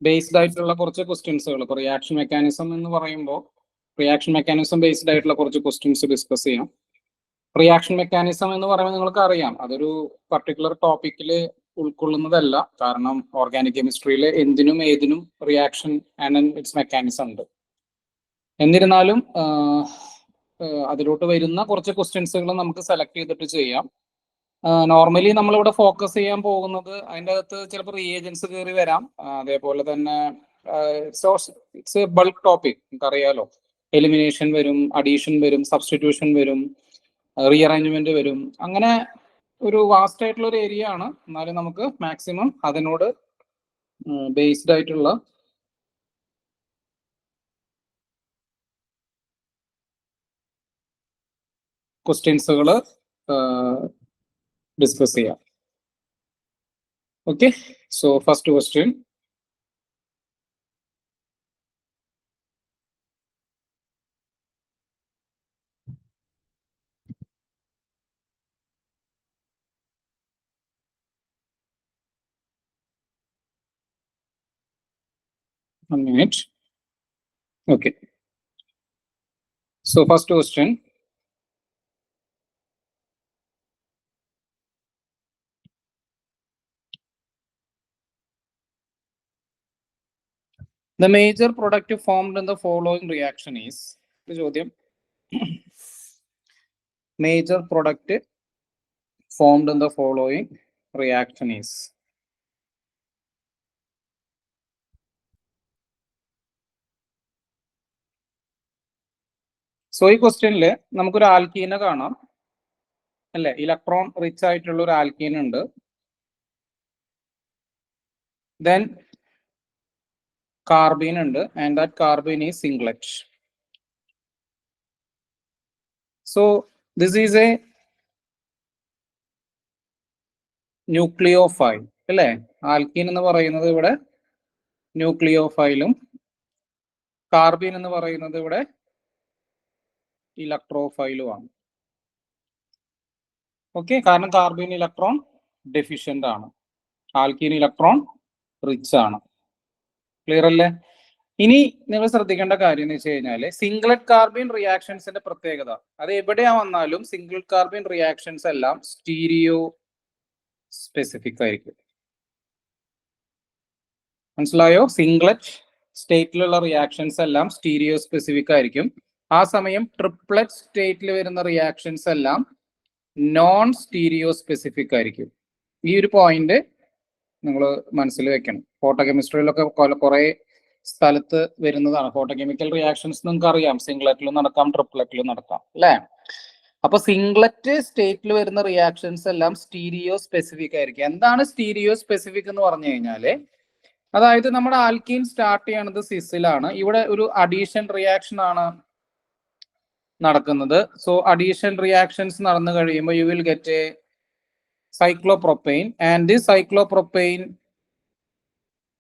Based ആയിട്ടുള്ള കുറച്ച് ക്വസ്റ്റ്യൻസുകൾ. ഇപ്പോൾ റിയാക്ഷൻ മെക്കാനിസം എന്ന് പറയുമ്പോൾ റിയാക്ഷൻ മെക്കാനിസം ബേസ്ഡ് ആയിട്ടുള്ള കുറച്ച് ക്വസ്റ്റ്യൻസ് ഡിസ്കസ് ചെയ്യാം. റിയാക്ഷൻ മെക്കാനിസം എന്ന് പറയുമ്പോൾ നിങ്ങൾക്ക് അറിയാം, അതൊരു പർട്ടിക്കുലർ ടോപ്പിക്കിൽ ഉൾക്കൊള്ളുന്നതല്ല. കാരണം ഓർഗാനിക് കെമിസ്ട്രിയിൽ എന്തിനും ഏതിനും റിയാക്ഷൻ ആൻഡ് ഇറ്റ്സ് മെക്കാനിസം ഉണ്ട്. എന്നിരുന്നാലും അതിലോട്ട് വരുന്ന കുറച്ച് ക്വസ്റ്റ്യൻസുകൾ നമുക്ക് സെലക്ട് ചെയ്തിട്ട് ചെയ്യാം. നോർമലി നമ്മളിവിടെ ഫോക്കസ് ചെയ്യാൻ പോകുന്നത് അതിൻ്റെ അകത്ത് ചിലപ്പോൾ റിയേജൻസ് കയറി വരാം. അതേപോലെ തന്നെ ഇറ്റ്സ് എ ബൾക്ക് ടോപ്പിക്, നമുക്കറിയാലോ. എലിമിനേഷൻ വരും, അഡീഷൻ വരും, സബ്സ്റ്റിറ്റ്യൂഷൻ വരും, റീഅറേഞ്ച്മെന്റ് വരും. അങ്ങനെ ഒരു വാസ്റ്റ് ആയിട്ടുള്ള ഒരു ഏരിയ ആണ്. എന്നാലും നമുക്ക് മാക്സിമം അതിനോട് ബേസ്ഡ് ആയിട്ടുള്ള ക്വസ്റ്റ്യൻസുകൾ ഡിസ്കസ് ചെയ്യാം. Okay, so first question. One minute. Okay. So first question. The major product formed in the following reaction is. Major product formed in the following reaction is. So ഈ ക്വസ്റ്റ്യനിൽ നമുക്കൊരു ആൽക്കീനെ കാണാം അല്ലെ. Electron rich ആയിട്ടുള്ള ഒരു alkene ഉണ്ട്. Then carbene ഉണ്ട്, and that carbene is singlet. So this is a nucleophile അല്ലേ. ആൽക്കീൻ എന്ന് പറയുന്നത് ഇവിടെ ന്യൂക്ലിയോഫൈലും കാർബീൻ എന്ന് പറയുന്നത് ഇവിടെ ഇലക്ട്രോഫൈലുമാണ്. ഓക്കെ, കാരണം കാർബീൻ ഇലക്ട്രോൺ ഡെഫിഷ്യന്റ് ആണ്, ആൽക്കീൻ ഇലക്ട്രോൺ റിച്ച് ആണ്. ക്ലിയർ അല്ലേ? ഇനി നിങ്ങൾ ശ്രദ്ധിക്കേണ്ട കാര്യം എന്ന് വെച്ച് കഴിഞ്ഞാല് സിംഗ്ലറ്റ് കാർബീൻ റിയാക്ഷൻസിന്റെ പ്രത്യേകത, അത് എവിടെയാ വന്നാലും സിംഗിൾ കാർബീൻ റിയാക്ഷൻസ് എല്ലാം സ്റ്റീരിയോ സ്പെസിഫിക് ആയിരിക്കും. മനസ്സിലായോ? സിംഗ്ലറ്റ് സ്റ്റേറ്റിലുള്ള റിയാക്ഷൻസ് എല്ലാം സ്റ്റീരിയോ സ്പെസിഫിക് ആയിരിക്കും. ആ സമയം ട്രിപ്ലറ്റ് സ്റ്റേറ്റിൽ വരുന്ന റിയാക്ഷൻസ് എല്ലാം നോൺ സ്റ്റീരിയോ സ്പെസിഫിക് ആയിരിക്കും. ഈ ഒരു പോയിന്റ് നിങ്ങൾ മനസ്സിൽ വെക്കണം. ഫോട്ടോ കെമിസ്ട്രിയിലൊക്കെ കുറെ സ്ഥലത്ത് വരുന്നതാണ്. ഫോട്ടോ കെമിക്കൽ റിയാക്ഷൻസ് നിങ്ങൾക്ക് അറിയാം, സിംഗ്ലറ്റിലും നടക്കാം, ട്രിപ്ലറ്റിലും നടക്കാം അല്ലേ. അപ്പൊ സിംഗ്ലറ്റ് സ്റ്റേറ്റിൽ വരുന്ന റിയാക്ഷൻസ് എല്ലാം സ്റ്റീരിയോ സ്പെസിഫിക് ആയിരിക്കും. എന്താണ് സ്റ്റീരിയോ സ്പെസിഫിക് എന്ന് പറഞ്ഞു കഴിഞ്ഞാല്, അതായത് നമ്മുടെ ആൽക്കീൻ സ്റ്റാർട്ട് ചെയ്യണത് സിസിലാണ്. ഇവിടെ ഒരു അഡീഷൻ റിയാക്ഷൻ ആണ് നടക്കുന്നത്. സോ അഡീഷൻ റിയാക്ഷൻസ് നടന്നു കഴിയുമ്പോൾ you will get a cyclopropane, and this cyclopropane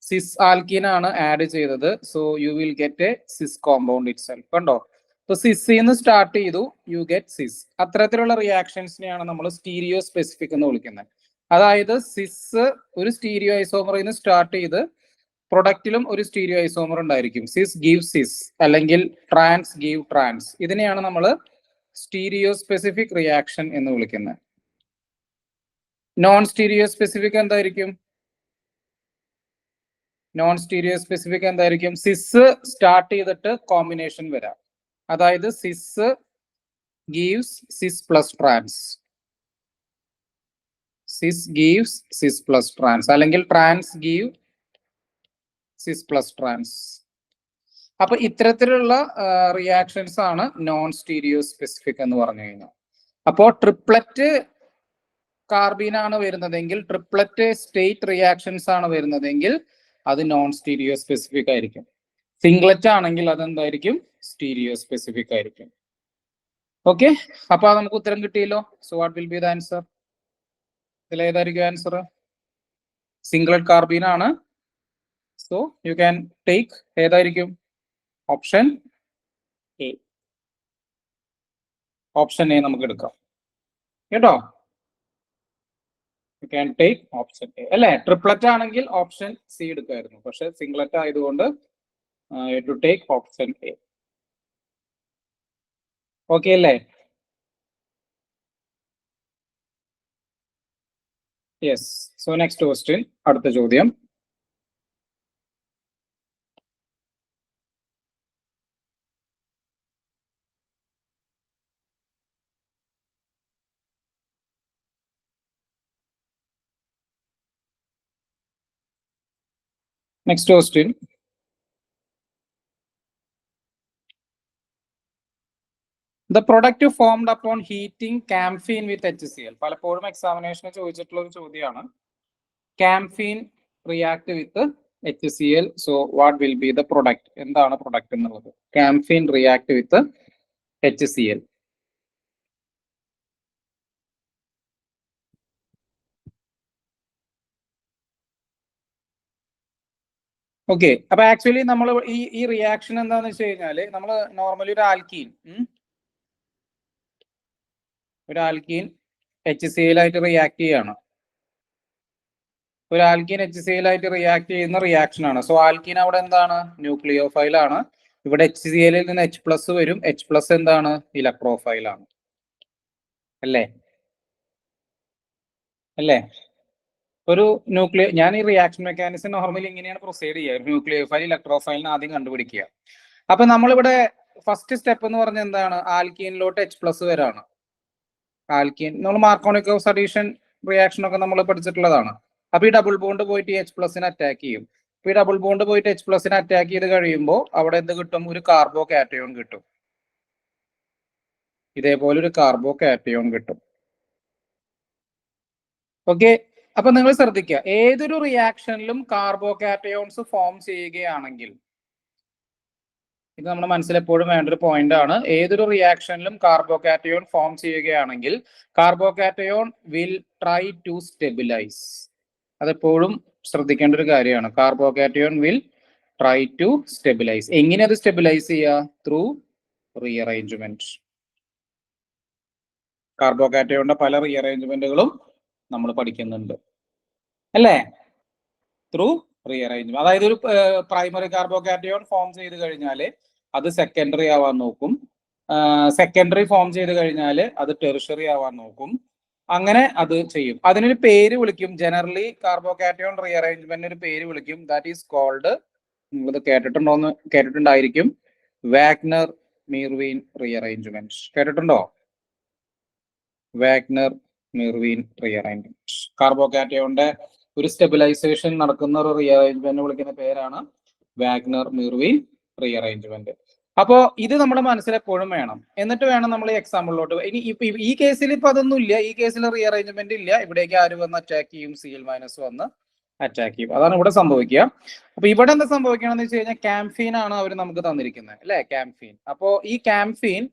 cis alkene ആണ് ആഡ് ചെയ്തത്. So you will get a cis compound itself. കണ്ടോ? ഇപ്പൊ സിസിന്ന് സ്റ്റാർട്ട് ചെയ്തു, യു ഗെറ്റ് സിസ്. അത്തരത്തിലുള്ള റിയാക്ഷൻസിനെയാണ് നമ്മൾ സ്റ്റീരിയോ സ്പെസിഫിക് എന്ന് വിളിക്കുന്നത്. അതായത് സിസ് ഒരു സ്റ്റീരിയോ ഐസോമറിൽ നിന്ന് സ്റ്റാർട്ട് ചെയ്ത് പ്രൊഡക്റ്റിലും ഒരു സ്റ്റീരിയോ ഐസോമർ ഉണ്ടായിരിക്കും. സിസ് ഗീവ് സിസ് അല്ലെങ്കിൽ ട്രാൻസ് ഗീവ് ട്രാൻസ്. ഇതിനെയാണ് നമ്മൾ സ്റ്റീരിയോ സ്പെസിഫിക് റിയാക്ഷൻ എന്ന് വിളിക്കുന്നത്. നോൺ സ്റ്റീരിയോ സ്പെസിഫിക് എന്തായിരിക്കും? നോൺ സ്റ്റീരിയോ സ്പെസിഫിക് എന്തായിരിക്കും? സിസ് സ്റ്റാർട്ട് ചെയ്തിട്ട് കോമ്പിനേഷൻ വരാം. അതായത് സിസ് ഗീവ്സ് സിസ് പ്ലസ് ട്രാൻസ്, സിസ് ഗീവ്സ് സിസ് പ്ലസ് ട്രാൻസ്, അല്ലെങ്കിൽ ട്രാൻസ് ഗീവ് സിസ് പ്ലസ് ട്രാൻസ്. അപ്പൊ ഇത്തരത്തിലുള്ള റിയാക്ഷൻസ് ആണ് നോൺ സ്റ്റീരിയോ സ്പെസിഫിക് എന്ന് പറഞ്ഞു കഴിഞ്ഞാൽ. അപ്പോ ട്രിപ്ലറ്റ് കാർബീൻ ആണ് വരുന്നതെങ്കിൽ, ട്രിപ്ലറ്റ് സ്റ്റേറ്റ് റിയാക്ഷൻസ് ആണ് വരുന്നതെങ്കിൽ അത് നോൺ സ്റ്റീരിയോ സ്പെസിഫിക് ആയിരിക്കും. സിംഗ്ലറ്റ് ആണെങ്കിൽ അതെന്തായിരിക്കും? സ്റ്റീരിയോ സ്പെസിഫിക് ആയിരിക്കും. ഓക്കെ, അപ്പൊ നമുക്ക് ഉത്തരം കിട്ടിയല്ലോ. So what will be the answer? ഇതിൽ ഏതായിരിക്കും ആൻസർ? സിംഗ്ലറ്റ് കാർബീൻ ആണ്. സോ യു ക്യാൻ ടേക്ക് ഏതായിരിക്കും? Option A. ഓപ്ഷൻ എ നമുക്ക് എടുക്കാം കേട്ടോ. You can take option A അല്ലേ. ട്രിപ്ലറ്റ് ആണെങ്കിൽ ഓപ്ഷൻ സി എടുക്കായിരുന്നു, പക്ഷെ സിംഗ്ലറ്റ് ആയതുകൊണ്ട് to take option A. Okay അല്ലേ? യെസ്. സോ നെക്സ്റ്റ് ക്വസ്റ്റ്യൻ, അടുത്ത ചോദ്യം. Next question. The product formed upon heating camphene with HCl. പലപ്പോഴും എക്സാമിനേഷന് ചോദിച്ചിട്ടുള്ള ഒരു ചോദ്യമാണ്. Camphene react with HCl. So what will be the product? എന്താണ് പ്രൊഡക്റ്റ് എന്നുള്ളത്? Camphene react with HCl. Okay, അപ്പൊ ആക്ച്വലി നമ്മൾ ഈ റിയാക്ഷൻ എന്താന്ന് വെച്ച് കഴിഞ്ഞാല്, നമ്മൾ നോർമലി ഒരു ആൽക്കീൻ HCl ആയിട്ട് റിയാക്ട് ചെയ്യാണ്. ഒരു ആൽക്കീൻ HCl ആയിട്ട് റിയാക്ട് ചെയ്യുന്ന റിയാക്ഷൻ ആണ്. സോ ആൽക്കീൻ അവിടെ എന്താണ്? ന്യൂക്ലിയോഫൈൽ ആണ്. ഇവിടെ HCl ൽ നിന്ന് H+ വരും. H+ എന്താണ്? ഇലക്ട്രോഫൈൽ ആണ്. അല്ലേ? ഒരു ഞാൻ ഈ റിയാക്ഷൻ മെക്കാനിസം നോർമലി ഇങ്ങനെയാണ് പ്രൊസീഡ് ചെയ്യുക. ന്യൂക്ലിയോഫൈൽ ഇലക്ട്രോഫൈലിന് ആദ്യം കണ്ടുപിടിക്കുക. അപ്പൊ നമ്മളിവിടെ ഫസ്റ്റ് സ്റ്റെപ്പ് എന്ന് പറഞ്ഞ എന്താണ്? ആൽക്കീനിലോട്ട് H+ വരാണ്. ആൽക്കീൻ നമ്മൾ മാർക്കോണിക് അഡീഷൻ റിയാക്ഷൻ ഒക്കെ നമ്മൾ പഠിച്ചിട്ടുള്ളതാണ്. അപ്പൊ ഈ ഡബിൾ ബോണ്ട് പോയിട്ട് H+നെ അറ്റാക്ക് ചെയ്യും. അപ്പൊ ഈ ഡബിൾ ബോണ്ട് പോയിട്ട് H+നെ അറ്റാക്ക് ചെയ്ത് കഴിയുമ്പോൾ അവിടെ എന്ത് കിട്ടും? ഒരു കാർബോ കാറ്റയോൺ കിട്ടും. ഇതേപോലെ ഒരു കാർബോ കാറ്റയോൺ കിട്ടും. ഓക്കെ, അപ്പൊ നിങ്ങൾ ശ്രദ്ധിക്കുക, ഏതൊരു റിയാക്ഷനിലും കാർബോ കാറ്റയോൺസ് ഫോം ചെയ്യുകയാണെങ്കിൽ, ഇത് നമ്മുടെ മനസ്സിൽ എപ്പോഴും വേണ്ട ഒരു പോയിന്റ് ആണ്. ഏതൊരു റിയാക്ഷനിലും കാർബോ കാറ്റയോൺ ഫോം ചെയ്യുകയാണെങ്കിൽ carbocation will try to stabilise. അതെപ്പോഴും ശ്രദ്ധിക്കേണ്ട ഒരു കാര്യമാണ്. Carbocation will try to stabilise. എങ്ങനെ അത് സ്റ്റെബിലൈസ് ചെയ്യുക? Through rearrangement. കാർബോ കാറ്റയോണിന്റെ പല റീഅറേഞ്ച്മെന്റുകളും നമ്മൾ പഠിക്കുന്നുണ്ട് അല്ലേ? Through rearrangement. അതായത് ഒരു പ്രൈമറി കാർബോ കാറ്റയോൺ ഫോം ചെയ്ത് കഴിഞ്ഞാൽ അത് സെക്കൻഡറി ആവാൻ നോക്കും. സെക്കൻഡറി ഫോം ചെയ്ത് കഴിഞ്ഞാൽ അത് ടെറിഷറി ആവാൻ നോക്കും. അങ്ങനെ അത് ചെയ്യും. അതിനൊരു പേര് വിളിക്കും. ജനറലി കാർബോ കാറ്റയോൺ റീഅറേഞ്ച്മെന്റിന് ഒരു പേര് വിളിക്കും. ദാറ്റ് ഈസ് കോൾഡ്, നിങ്ങളിത് കേട്ടിട്ടുണ്ടായിരിക്കും, വാഗ്നർ മീർവീൻ റീഅറേഞ്ച്മെന്റ്. കേട്ടിട്ടുണ്ടോ? Wagner Meerwein rearrangement. കാർബോ കാറ്റയോണിന്റെ ഒരു സ്റ്റെബിലൈസേഷൻ നടക്കുന്ന ഒരു റീഅറേഞ്ച്മെന്റ് വിളിക്കുന്ന പേരാണ് വാഗ്നർ മീർവീൻ റീഅറേഞ്ച്മെന്റ്. അപ്പോ ഇത് നമ്മുടെ മനസ്സിൽ എപ്പോഴും വേണം. എന്നിട്ട് വേണം നമ്മൾ ഈ എക്സാമ്പിളിലോട്ട്. ഇനി ഈ കേസിൽ ഇപ്പൊ അതൊന്നും ഇല്ല. ഈ കേസിൽ റീഅറേഞ്ച്മെന്റ് ഇല്ല. ഇവിടേക്ക് ആര് വന്ന് അറ്റാക്ക് ചെയ്യും? Cl- വന്ന് അറ്റാക്ക് ചെയ്യും. അതാണ് ഇവിടെ സംഭവിക്കുക. അപ്പൊ ഇവിടെ എന്താ സംഭവിക്കണമെന്ന് വെച്ച് കഴിഞ്ഞാൽ ക്യാംഫീൻ ആണ് അവർ നമുക്ക് തന്നിരിക്കുന്നത് അല്ലെ? ക്യാംഫീൻ. അപ്പോ ഈ ക്യാംഫീൻ,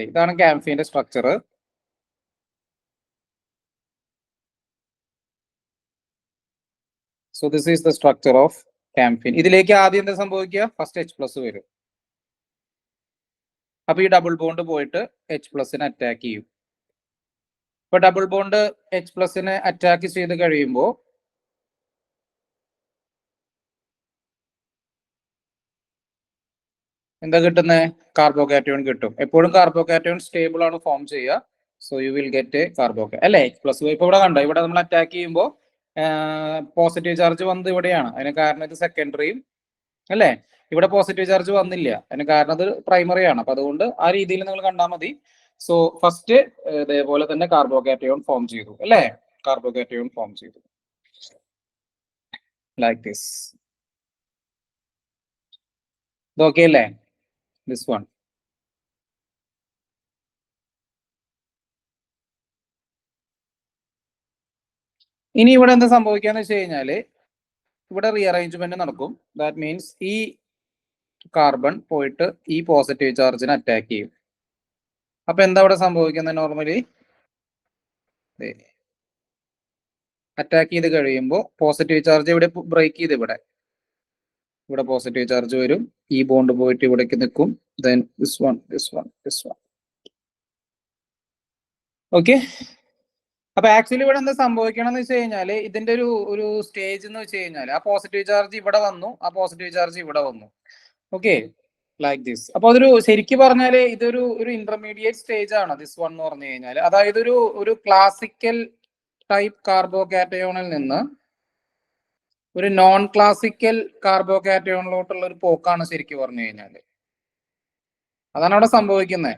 ഇതാണ് ക്യാംഫീന്റെ structure. So this is the structure of camphene. ഇതിലേക്ക് ആദ്യം എന്താ സംഭവിക്കുക? ഫസ്റ്റ് H+ വരും. അപ്പൊ ഈ ഡബിൾ ബോണ്ട് പോയിട്ട് H+നെ അറ്റാക്ക് ചെയ്യും. ഇപ്പൊ ഡബിൾ ബോണ്ട് H+നെ അറ്റാക്ക് ചെയ്ത് കഴിയുമ്പോൾ എന്താ കിട്ടുന്നത്? കാർബോ കാറ്റയോൺ കിട്ടും. എപ്പോഴും കാർബോ കാറ്റയോൺ സ്റ്റേബിൾ ആണ് ഫോം ചെയ്യുക. So you will get carbo അല്ലേ? H+. ഇപ്പൊ ഇവിടെ കണ്ടോ, ഇവിടെ നമ്മൾ അറ്റാക്ക് ചെയ്യുമ്പോൾ പോസിറ്റീവ് ചാർജ് വന്നത് ഇവിടെയാണ്. അതിന് കാരണം ഇത് സെക്കൻഡറിയും അല്ലേ? ഇവിടെ പോസിറ്റീവ് ചാർജ് വന്നില്ല. അതിന് കാരണം അത് പ്രൈമറി ആണ്. അപ്പൊ അതുകൊണ്ട് ആ രീതിയിൽ നിങ്ങൾ കണ്ടാൽ മതി. സോ ഫസ്റ്റ് ഇതേപോലെ തന്നെ കാർബോ കാറ്റയോൺ ഫോം ചെയ്തു അല്ലേ? കാർബോ കാറ്റയോൺ ഫോം ചെയ്തു ലൈക്ക് ദിസ്. ഇത് ഓക്കെ അല്ലേ? This one. ഇനി ഇവിടെ എന്താ സംഭവിക്കാന്ന് വെച്ച് കഴിഞ്ഞാല്, ഇവിടെ റീഅറേഞ്ച്മെന്റ് നടക്കും. ദാറ്റ് മീൻസ് ഈ കാർബൺ പോയിട്ട് ഈ പോസിറ്റീവ് ചാർജിനെ അറ്റാക്ക് ചെയ്യും. അപ്പൊ എന്താ ഇവിടെ സംഭവിക്കുന്നത്? നോർമലി അറ്റാക്ക് ചെയ്ത് കഴിയുമ്പോൾ പോസിറ്റീവ് ചാർജ് ഇവിടെ ബ്രേക്ക് ചെയ്ത് ഇവിടെ പോസിറ്റീവ് ചാർജ് വരും. ഈ ബോണ്ട് പോയിട്ട് ഇവിടേക്ക് നിൽക്കും. Then this one. ഓക്കെ, അപ്പൊ ആക്ച്വലി ഇവിടെ എന്താ സംഭവിക്കണം എന്ന് വെച്ച് കഴിഞ്ഞാല് ഇതിന്റെ ഒരു സ്റ്റേജ് എന്ന് വെച്ച് കഴിഞ്ഞാൽ ആ പോസിറ്റീവ് ചാർജ് ഇവിടെ വന്നു, ആ പോസിറ്റീവ് ചാർജ് ഇവിടെ വന്നു. Okay, like this. അപ്പൊ അതൊരു ശരിക്കും പറഞ്ഞാല് ഇതൊരു ഇന്റർമീഡിയറ്റ് സ്റ്റേജ് ആണ് ദിസ് വൺ എന്ന് പറഞ്ഞു കഴിഞ്ഞാൽ. അതായത് ഒരു ക്ലാസിക്കൽ ടൈപ്പ് കാർബോകാറ്റയോണിൽ നിന്ന് ഒരു നോൺ ക്ലാസിക്കൽ കാർബോകാറ്റയോണിലോട്ടുള്ള ഒരു പോക്കാണ് ശരിക്കും പറഞ്ഞു കഴിഞ്ഞാല്. അതാണ് അവിടെ സംഭവിക്കുന്നത്.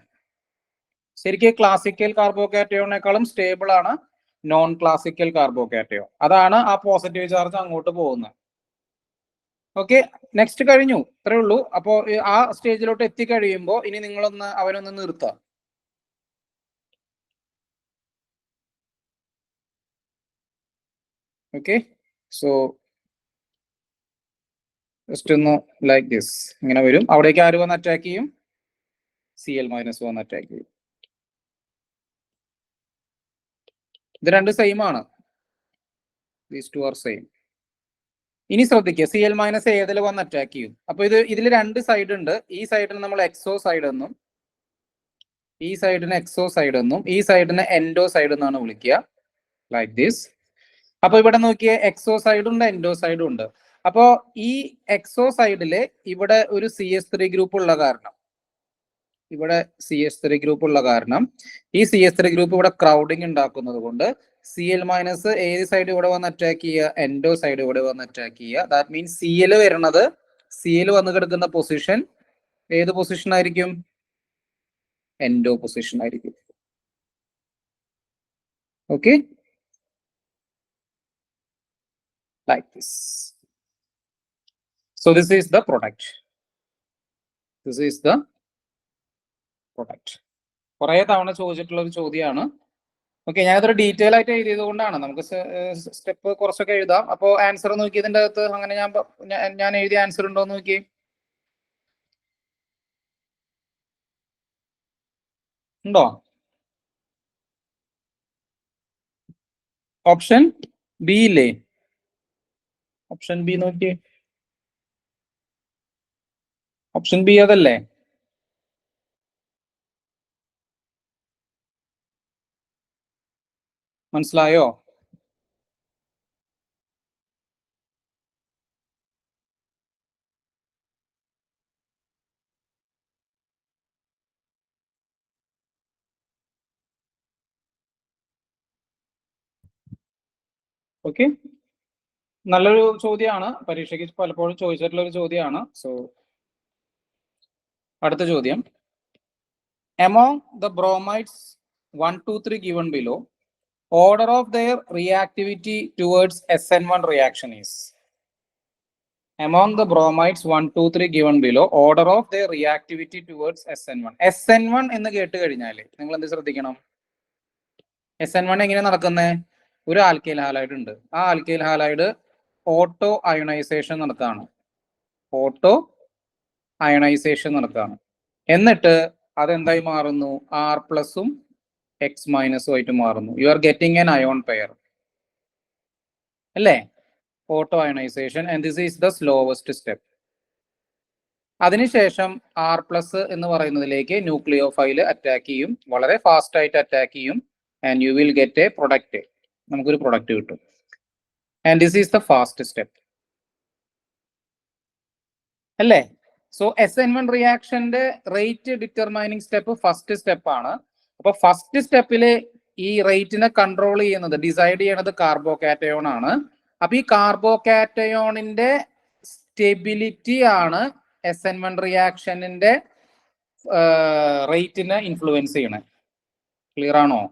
ശരിക്കും ക്ലാസിക്കൽ കാർബോകാറ്റയോണിനേക്കാളും സ്റ്റേബിൾ ആണ് നോൺ ക്ലാസിക്കൽ കാർബോകാറ്റയോൺ. അതാണ് ആ പോസിറ്റീവ് ചാർജ് അങ്ങോട്ട് പോകുന്നത്. ഓക്കെ, നെക്സ്റ്റ് കഴിഞ്ഞു, ഇത്രേ ഉള്ളൂ. അപ്പോ ആ സ്റ്റേജിലോട്ട് എത്തിക്കഴിയുമ്പോൾ ഇനി നിങ്ങളൊന്ന് അവനൊന്ന് നിർത്താം. ഓക്കെ, സോ ജസ്റ്റ് ഒന്ന് ലൈക്ക് ദിസ് ഇങ്ങനെ വരും. അവിടേക്ക് ആര് വന്ന് അറ്റാക്ക് ചെയ്യും? Cl- വന്ന് അറ്റാക്ക് ചെയ്യും. ഇത് രണ്ട് സെയിം ആണ്. These two are same. ഇനി ശ്രദ്ധിക്കുക, Cl- ഏതിൽ വന്ന് അറ്റാക്ക് ചെയ്യും? അപ്പൊ ഇതിൽ രണ്ട് സൈഡ് ഉണ്ട്. ഈ സൈഡിന് നമ്മൾ എക്സോ സൈഡ് എന്നും ഈ സൈഡിന് എക്സോ സൈഡ് എന്നും ഈ സൈഡിന് എൻഡോ സൈഡ് എന്നാണ് വിളിക്കുക, ലൈക്ക് ദിസ്. അപ്പൊ ഇവിടെ നോക്കിയേ, എക്സോ സൈഡും ഉണ്ട് എൻഡോ സൈഡും ഉണ്ട്. അപ്പോ ഈ എക്സോ സൈഡില് ഇവിടെ ഒരു CS3 ഗ്രൂപ്പ് ഉള്ള കാരണം ഇവിടെ CS3 ഗ്രൂപ്പ് ഉള്ള കാരണം ഈ CS3 ഗ്രൂപ്പ് ഇവിടെ ക്രൗഡിങ് ഉണ്ടാക്കുന്നത് കൊണ്ട് Cl- ഏത് സൈഡ് ഇവിടെ വന്ന് അറ്റാക്ക് ചെയ്യുക? എൻഡോ സൈഡ് ഇവിടെ വന്ന് അറ്റാക്ക് ചെയ്യുക. ദാറ്റ് മീൻസ് Cl വരുന്നത്, Cl വന്ന് കിടക്കുന്ന പൊസിഷൻ ഏത് പൊസിഷൻ ആയിരിക്കും? എൻഡോ പൊസിഷൻ ആയിരിക്കും. Okay, like this. So this is the product. This is the product. കുറെ തവണ ചോദിച്ചിട്ടുള്ള ഒരു ചോദ്യമാണ്. ഓക്കെ, ഞാനതൊരു ഡീറ്റെയിൽ ആയിട്ട് എഴുതിയത് കൊണ്ടാണ്. നമുക്ക് സ്റ്റെപ്പ് കുറച്ചൊക്കെ എഴുതാം. അപ്പോൾ ആൻസർ നോക്കി ഇതിന്റെ അകത്ത് അങ്ങനെ ഞാൻ എഴുതിയ ആൻസർ ഉണ്ടോ എന്ന് നോക്കി. ഉണ്ടോ? ഓപ്ഷൻ ബി ഇല്ലേ? ഓപ്ഷൻ ബി നോക്കി. ഓപ്ഷൻ ബി അതല്ലേ? മനസ്സിലായോ? ഓക്കെ, നല്ലൊരു ചോദ്യമാണ്. പരീക്ഷയ്ക്ക് പലപ്പോഴും ചോദിച്ചിട്ടുള്ള ഒരു ചോദ്യമാണ്. സോ അടുത്ത ചോദ്യം, among the bromides 1, 2, 3 given below, order of their reactivity towards SN1 reaction is? Among the bromides 1, 2, 3 given below, order of their reactivity towards SN1. SN1 എന്ന് കേട്ട് കഴിഞ്ഞാൽ നിങ്ങൾ എന്ത് ശ്രദ്ധിക്കണം? SN1 എങ്ങനെ നടക്കുന്നത്? ഒരു ആൽക്കൈൽ ഹാലൈഡ് ഉണ്ട്. ആ ആൽക്കൈൽ ഹാലൈഡ് ഓട്ടോ അയണൈസേഷൻ നടത്താണ്. ഓട്ടോ അയണൈസേഷൻ നടത്താണ്. എന്നിട്ട് അതെന്തായി മാറുന്നു? R+ഉം X- ആയിട്ട് മാറുന്നു. You are getting an ion pair അല്ലേ? Auto ionisation, and this is the slowest step. അതിനുശേഷം R+ എന്ന് പറയുന്നതിലേക്ക് ന്യൂക്ലിയോഫൈൽ അറ്റാക്ക് ചെയ്യും, വളരെ ഫാസ്റ്റ് ആയിട്ട് അറ്റാക്ക് ചെയ്യും, and you will get a product. നമുക്കൊരു പ്രൊഡക്റ്റ് കിട്ടും. And this is the fast step അല്ലേ? സോ SN1 റിയാക്ഷന്റെ rate determining step first step ആണ്. അപ്പൊ ഫസ്റ്റ് സ്റ്റെപ്പില് ഈ റേറ്റിനെ കൺട്രോൾ ചെയ്യുന്നത്, ഡിസൈഡ് ചെയ്യണത് കാർബോകാറ്റയോൺ ആണ്. അപ്പൊ ഈ കാർബോകാറ്റയോണിന്റെ സ്റ്റെബിലിറ്റി ആണ് SN1 റിയാക്ഷനിന്റെ റേറ്റിനെ ഇൻഫ്ലുവൻസ് ചെയ്യണേ. ക്ലിയർ ആണോ?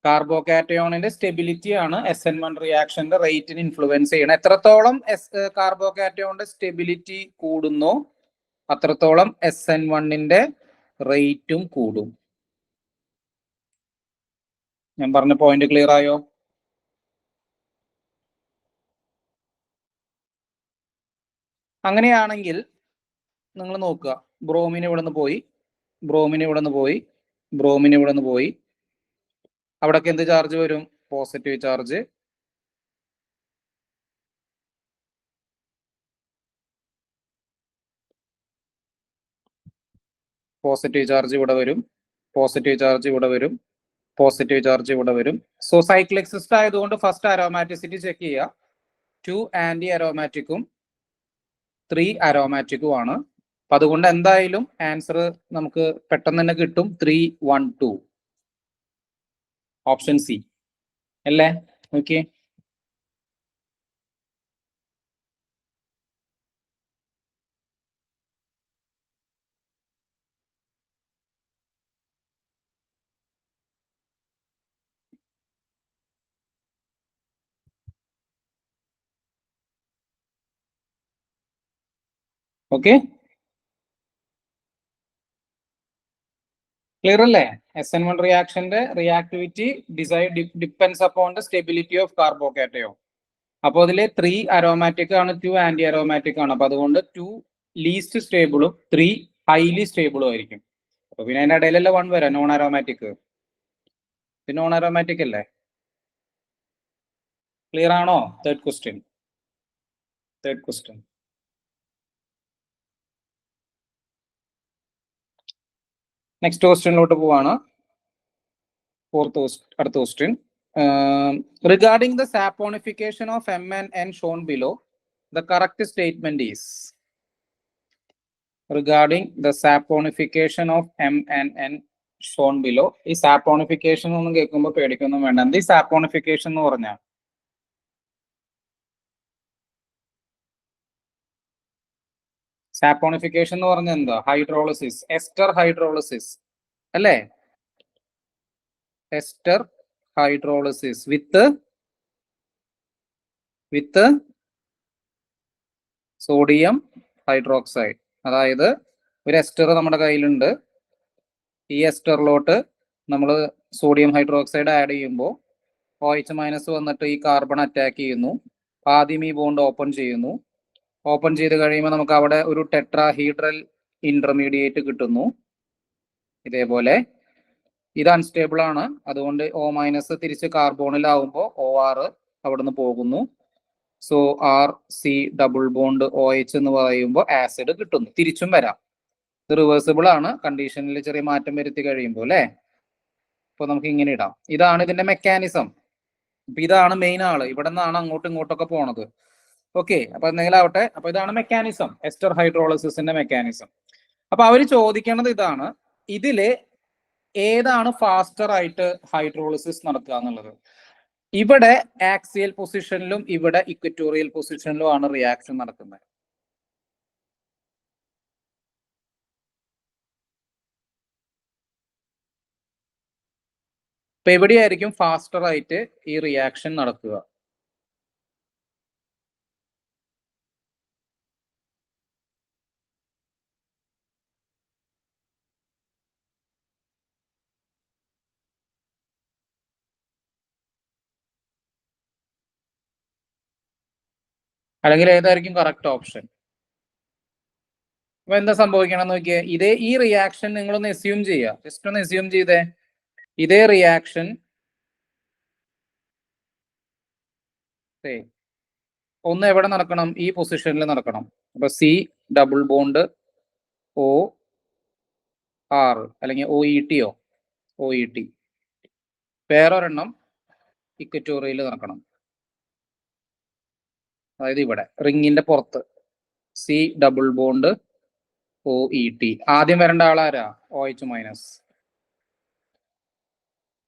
കാർബോകാറ്റയോണിന്റെ സ്റ്റെബിലിറ്റി ആണ് SN1 റിയാക്ഷന്റെ റേറ്റിന് ഇൻഫ്ലുവൻസ് ചെയ്യണം. എത്രത്തോളം കാർബോകാറ്റയോണിന്റെ സ്റ്റെബിലിറ്റി കൂടുന്നോ അത്രത്തോളം SN1ന്റെ റേറ്റും കൂടും. ഞാൻ പറഞ്ഞ പോയിന്റ് ക്ലിയർ ആയോ? അങ്ങനെയാണെങ്കിൽ നിങ്ങൾ നോക്കുക, ബ്രോമിന് ഇവിടെ നിന്ന് പോയി, ബ്രോമിന് ഇവിടെ നിന്ന് പോയി, ബ്രോമിന് ഇവിടെ നിന്ന് പോയി. അവിടേക്ക് എന്ത് ചാർജ് വരും? Positive charge. പോസിറ്റീവ് ചാർജ് ഇവിടെ വരും, പോസിറ്റീവ് ചാർജ് ഇവിടെ വരും, പോസിറ്റീവ് ചാർജ് ഇവിടെ വരും. സോ സൈക്ലിക് സിസ്റ്റം ആയതുകൊണ്ട് ഫസ്റ്റ് അരോമാറ്റിസിറ്റി ചെക്ക് ചെയ്യുക. 2 ആന്റി അരോമാറ്റിക്കും 3 അരോമാറ്റിക്കും ആണ്. അപ്പൊ അതുകൊണ്ട് എന്തായാലും ആൻസർ നമുക്ക് പെട്ടെന്ന് തന്നെ കിട്ടും. 3, 1, 2 ഓപ്ഷൻ സി അല്ലേ? ഓക്കെ, ഓക്കെ ക്ലിയർ അല്ലേ? SN1 റിയാക്ഷന്റെ reactivity depends upon the stability of carbocation. അപ്പോൾ അതിൽ 3 അരോമാറ്റിക് ആണ്, 2 ആന്റി അരോമാറ്റിക് ആണ്. അപ്പൊ അതുകൊണ്ട് 2 ലീസ്റ്റ് സ്റ്റേബിളും 3 ഹൈലി സ്റ്റേബിളും ആയിരിക്കും. അപ്പൊ പിന്നെ അതിന്റെ ഇടയിലല്ല 1 വരാം, നോൺ അരോമാറ്റിക്. ഇത് നോൺ അരോമാറ്റിക് അല്ലേ? ക്ലിയർ ആണോ? Third question. നെക്സ്റ്റ് ക്വസ്റ്റ്യനിലോട്ട് പോവാണ്. അടുത്ത question. Regarding the saponification of M and N shown below, the correct statement is. Regarding the saponification of M and N shown below. ഈ saponification ഒന്നും കേൾക്കുമ്പോൾ പേടിക്കൊന്നും വേണ്ട. എന്ത് ഈ സാപ്പോണിഫിക്കേഷൻ എന്ന് പറഞ്ഞാൽ? സാപ്പോണിഫിക്കേഷൻ എന്ന് പറഞ്ഞാൽ എന്താ? ഹൈഡ്രോളിസിസ്, എസ്റ്റർ ഹൈഡ്രോളിസിസ് അല്ലേ? Ester hydrolysis with sodium hydroxide. അതായത് ഒരു എസ്റ്റർ നമ്മുടെ കയ്യിലുണ്ട്. ഈ എസ്റ്ററിലോട്ട് നമ്മൾ സോഡിയം ഹൈഡ്രോക്സൈഡ് ആഡ് ചെയ്യുമ്പോൾ OH- വന്നിട്ട് ഈ കാർബൺ അറ്റാക്ക് ചെയ്യുന്നു. ആദ്യം ഈ ബോണ്ട് ഓപ്പൺ ചെയ്യുന്നു. ഓപ്പൺ ചെയ്ത് കഴിയുമ്പോൾ നമുക്ക് അവിടെ ഒരു ടെട്രാഹീഡ്രൽ ഇന്റർമീഡിയേറ്റ് കിട്ടുന്നു. ഇതേപോലെ ഇത് അൺസ്റ്റേബിൾ ആണ്. അതുകൊണ്ട് O- തിരിച്ച് കാർബോണിലാവുമ്പോൾ OR അവിടുന്ന് പോകുന്നു. So RC double bond OH എന്ന് പറയുമ്പോൾ ആസിഡ് കിട്ടുന്നു. തിരിച്ചും വരാം. ഇത് റിവേഴ്സിബിൾ ആണ് കണ്ടീഷനിൽ ചെറിയ മാറ്റം വരുത്തി കഴിയുമ്പോൾ അല്ലേ? അപ്പൊ നമുക്ക് ഇങ്ങനെ ഇടാം. ഇതാണ് ഇതിന്റെ മെക്കാനിസം. അപ്പൊ ഇതാണ് മെയിൻ ആള്. ഇവിടെ നിന്നാണ് അങ്ങോട്ടും ഇങ്ങോട്ടൊക്കെ പോണത്. ഓക്കെ, അപ്പൊ എന്തെങ്കിലും ആവട്ടെ. അപ്പൊ ഇതാണ് മെക്കാനിസം, എസ്റ്റർ ഹൈഡ്രോളിസിന്റെ മെക്കാനിസം. അപ്പൊ അവര് ചോദിക്കേണ്ടത് ഇതാണ്, ഇതില് ഏതാണ് ഫാസ്റ്റർ ആയിട്ട് ഹൈഡ്രോളിസിസ് നടക്കുക എന്നുള്ളത്. ഇവിടെ ആക്സിയൽ പൊസിഷനിലും ഇവിടെ ഇക്വറ്റോറിയൽ പൊസിഷനിലും ആണ് റിയാക്ഷൻ നടക്കുന്നത്. ഇപ്പൊ എവിടെയായിരിക്കും ഫാസ്റ്റർ ആയിട്ട് ഈ റിയാക്ഷൻ നടക്കുക? അല്ലെങ്കിൽ ഏതായിരിക്കും കറക്റ്റ് ഓപ്ഷൻ? അപ്പൊ എന്താ സംഭവിക്കണം നോക്കിയേ. ഈ റിയാക്ഷൻ നിങ്ങളൊന്ന് അസ്യൂം ചെയ്യുക. ജസ്റ്റ് ഒന്ന് അസ്യൂം ചെയ്തേ. ഇതേ റിയാക്ഷൻ ഒന്ന് എവിടെ നടക്കണം? ഈ പൊസിഷനിൽ നടക്കണം. അപ്പൊ C ഡബിൾ ബോണ്ട് OR അല്ലെങ്കിൽ OET. വേറൊരെണ്ണം ഇക്വറ്റോറിയൽ നടക്കണം. അതായത് ഇവിടെ റിങ്ങിന്റെ പുറത്ത് C ഡബിൾ ബോണ്ട് OET. ആദ്യം വരേണ്ട ആളാരാ? OH-.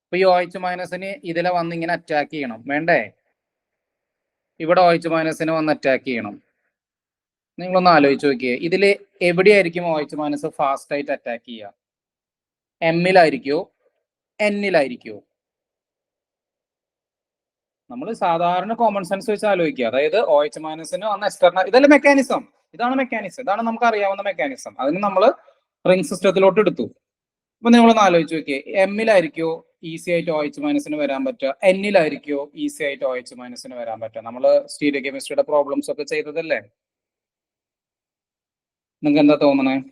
അപ്പൊ ഈ OH- ഇതിലെ വന്ന് ഇങ്ങനെ അറ്റാക്ക് ചെയ്യണം, വേണ്ടേ? ഇവിടെ OH- വന്ന് അറ്റാക്ക് ചെയ്യണം. നിങ്ങളൊന്ന് ആലോചിച്ച് നോക്കിയേ. ഇതില് എവിടെയായിരിക്കും OH- ഫാസ്റ്റ് ആയിട്ട് അറ്റാക്ക് ചെയ്യുക? M-ലായിരിക്കോ N-ലായിരിക്കോ? നമ്മൾ സാധാരണ കോമൺ സെൻസ് വെച്ച് ആലോചിക്കുക. അതായത് OH- വന്ന എക്സ്റ്റർണൽ, ഇതല്ല മെക്കാനിസം. ഇതാണ് മെക്കാനിസം. ഇതാണ് നമുക്ക് അറിയാവുന്ന മെക്കാനിസം. അതിന് നമ്മൾ റിംഗ് സിസ്റ്റത്തിലോട്ട് എടുത്തു. അപ്പൊ നിങ്ങളൊന്ന് ആലോചിച്ച് നോക്കിയേ. M-ലായിരിക്കോ ഈസി ആയിട്ട് OH- വരാൻ പറ്റുക? N-ലായിരിക്കോ ഈസി ആയിട്ട് OH- വരാൻ പറ്റുക? നമ്മൾ സ്റ്റീരിയോ കെമിസ്ട്രിയുടെ പ്രോബ്ലംസ് ഒക്കെ ചെയ്തതല്ലേ? നിങ്ങൾക്ക് എന്താ തോന്നണേ?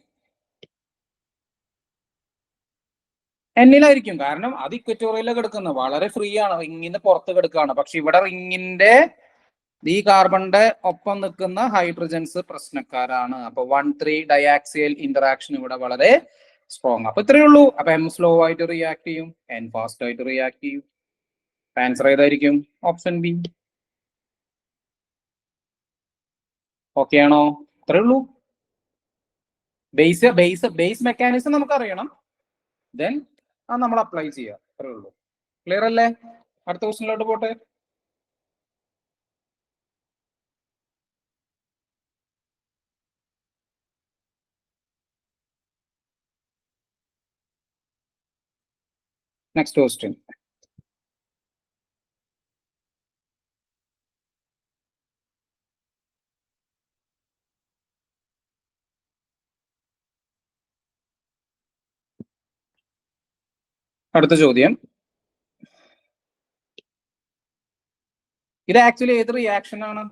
N-ലായിരിക്കും. കാരണം അത് ഇക്വറ്റോറിയലിൽ കിടക്കുന്നത് വളരെ ഫ്രീ ആണ്, റിങ്ങിന്റെ പുറത്ത് കിടക്കുകയാണ്. പക്ഷെ ഇവിടെ റിങ്ങിന്റെ ഈ കാർബണിന്റെ ഒപ്പം നിൽക്കുന്ന ഹൈഡ്രജൻസ് പ്രശ്നക്കാരാണ്. അപ്പൊ 1,3 ഡയാക്സിയൽ ഇന്ററാക്ഷൻ ഇവിടെ വളരെ സ്ട്രോങ്. അപ്പൊ ഇത്രയേ ഉള്ളൂ. അപ്പൊ എം സ്ലോ ആയിട്ട് റിയാക്ട് ചെയ്യും, എൻ ഫാസ്റ്റ് ആയിട്ട് റിയാക്ട് ചെയ്യും. ആൻസർ ഏതായിരിക്കും? Option B. ഓക്കെ ആണോ? ഇത്രയേ ഉള്ളൂ. ബേസ് മെക്കാനിസം നമുക്ക് അറിയണം, ദെൻ അത് നമ്മൾ അപ്ലൈ ചെയ്യുക. അത്രയേ ഉള്ളൂ. ക്ലിയർ അല്ലേ? അടുത്ത ക്വസ്റ്റ്യനിലോട്ട് പോട്ടെ. Next question. അടുത്ത ചോദ്യം. ഇത് ആക്ച്വലി ഏത് റിയാക്ഷൻ ആണ്?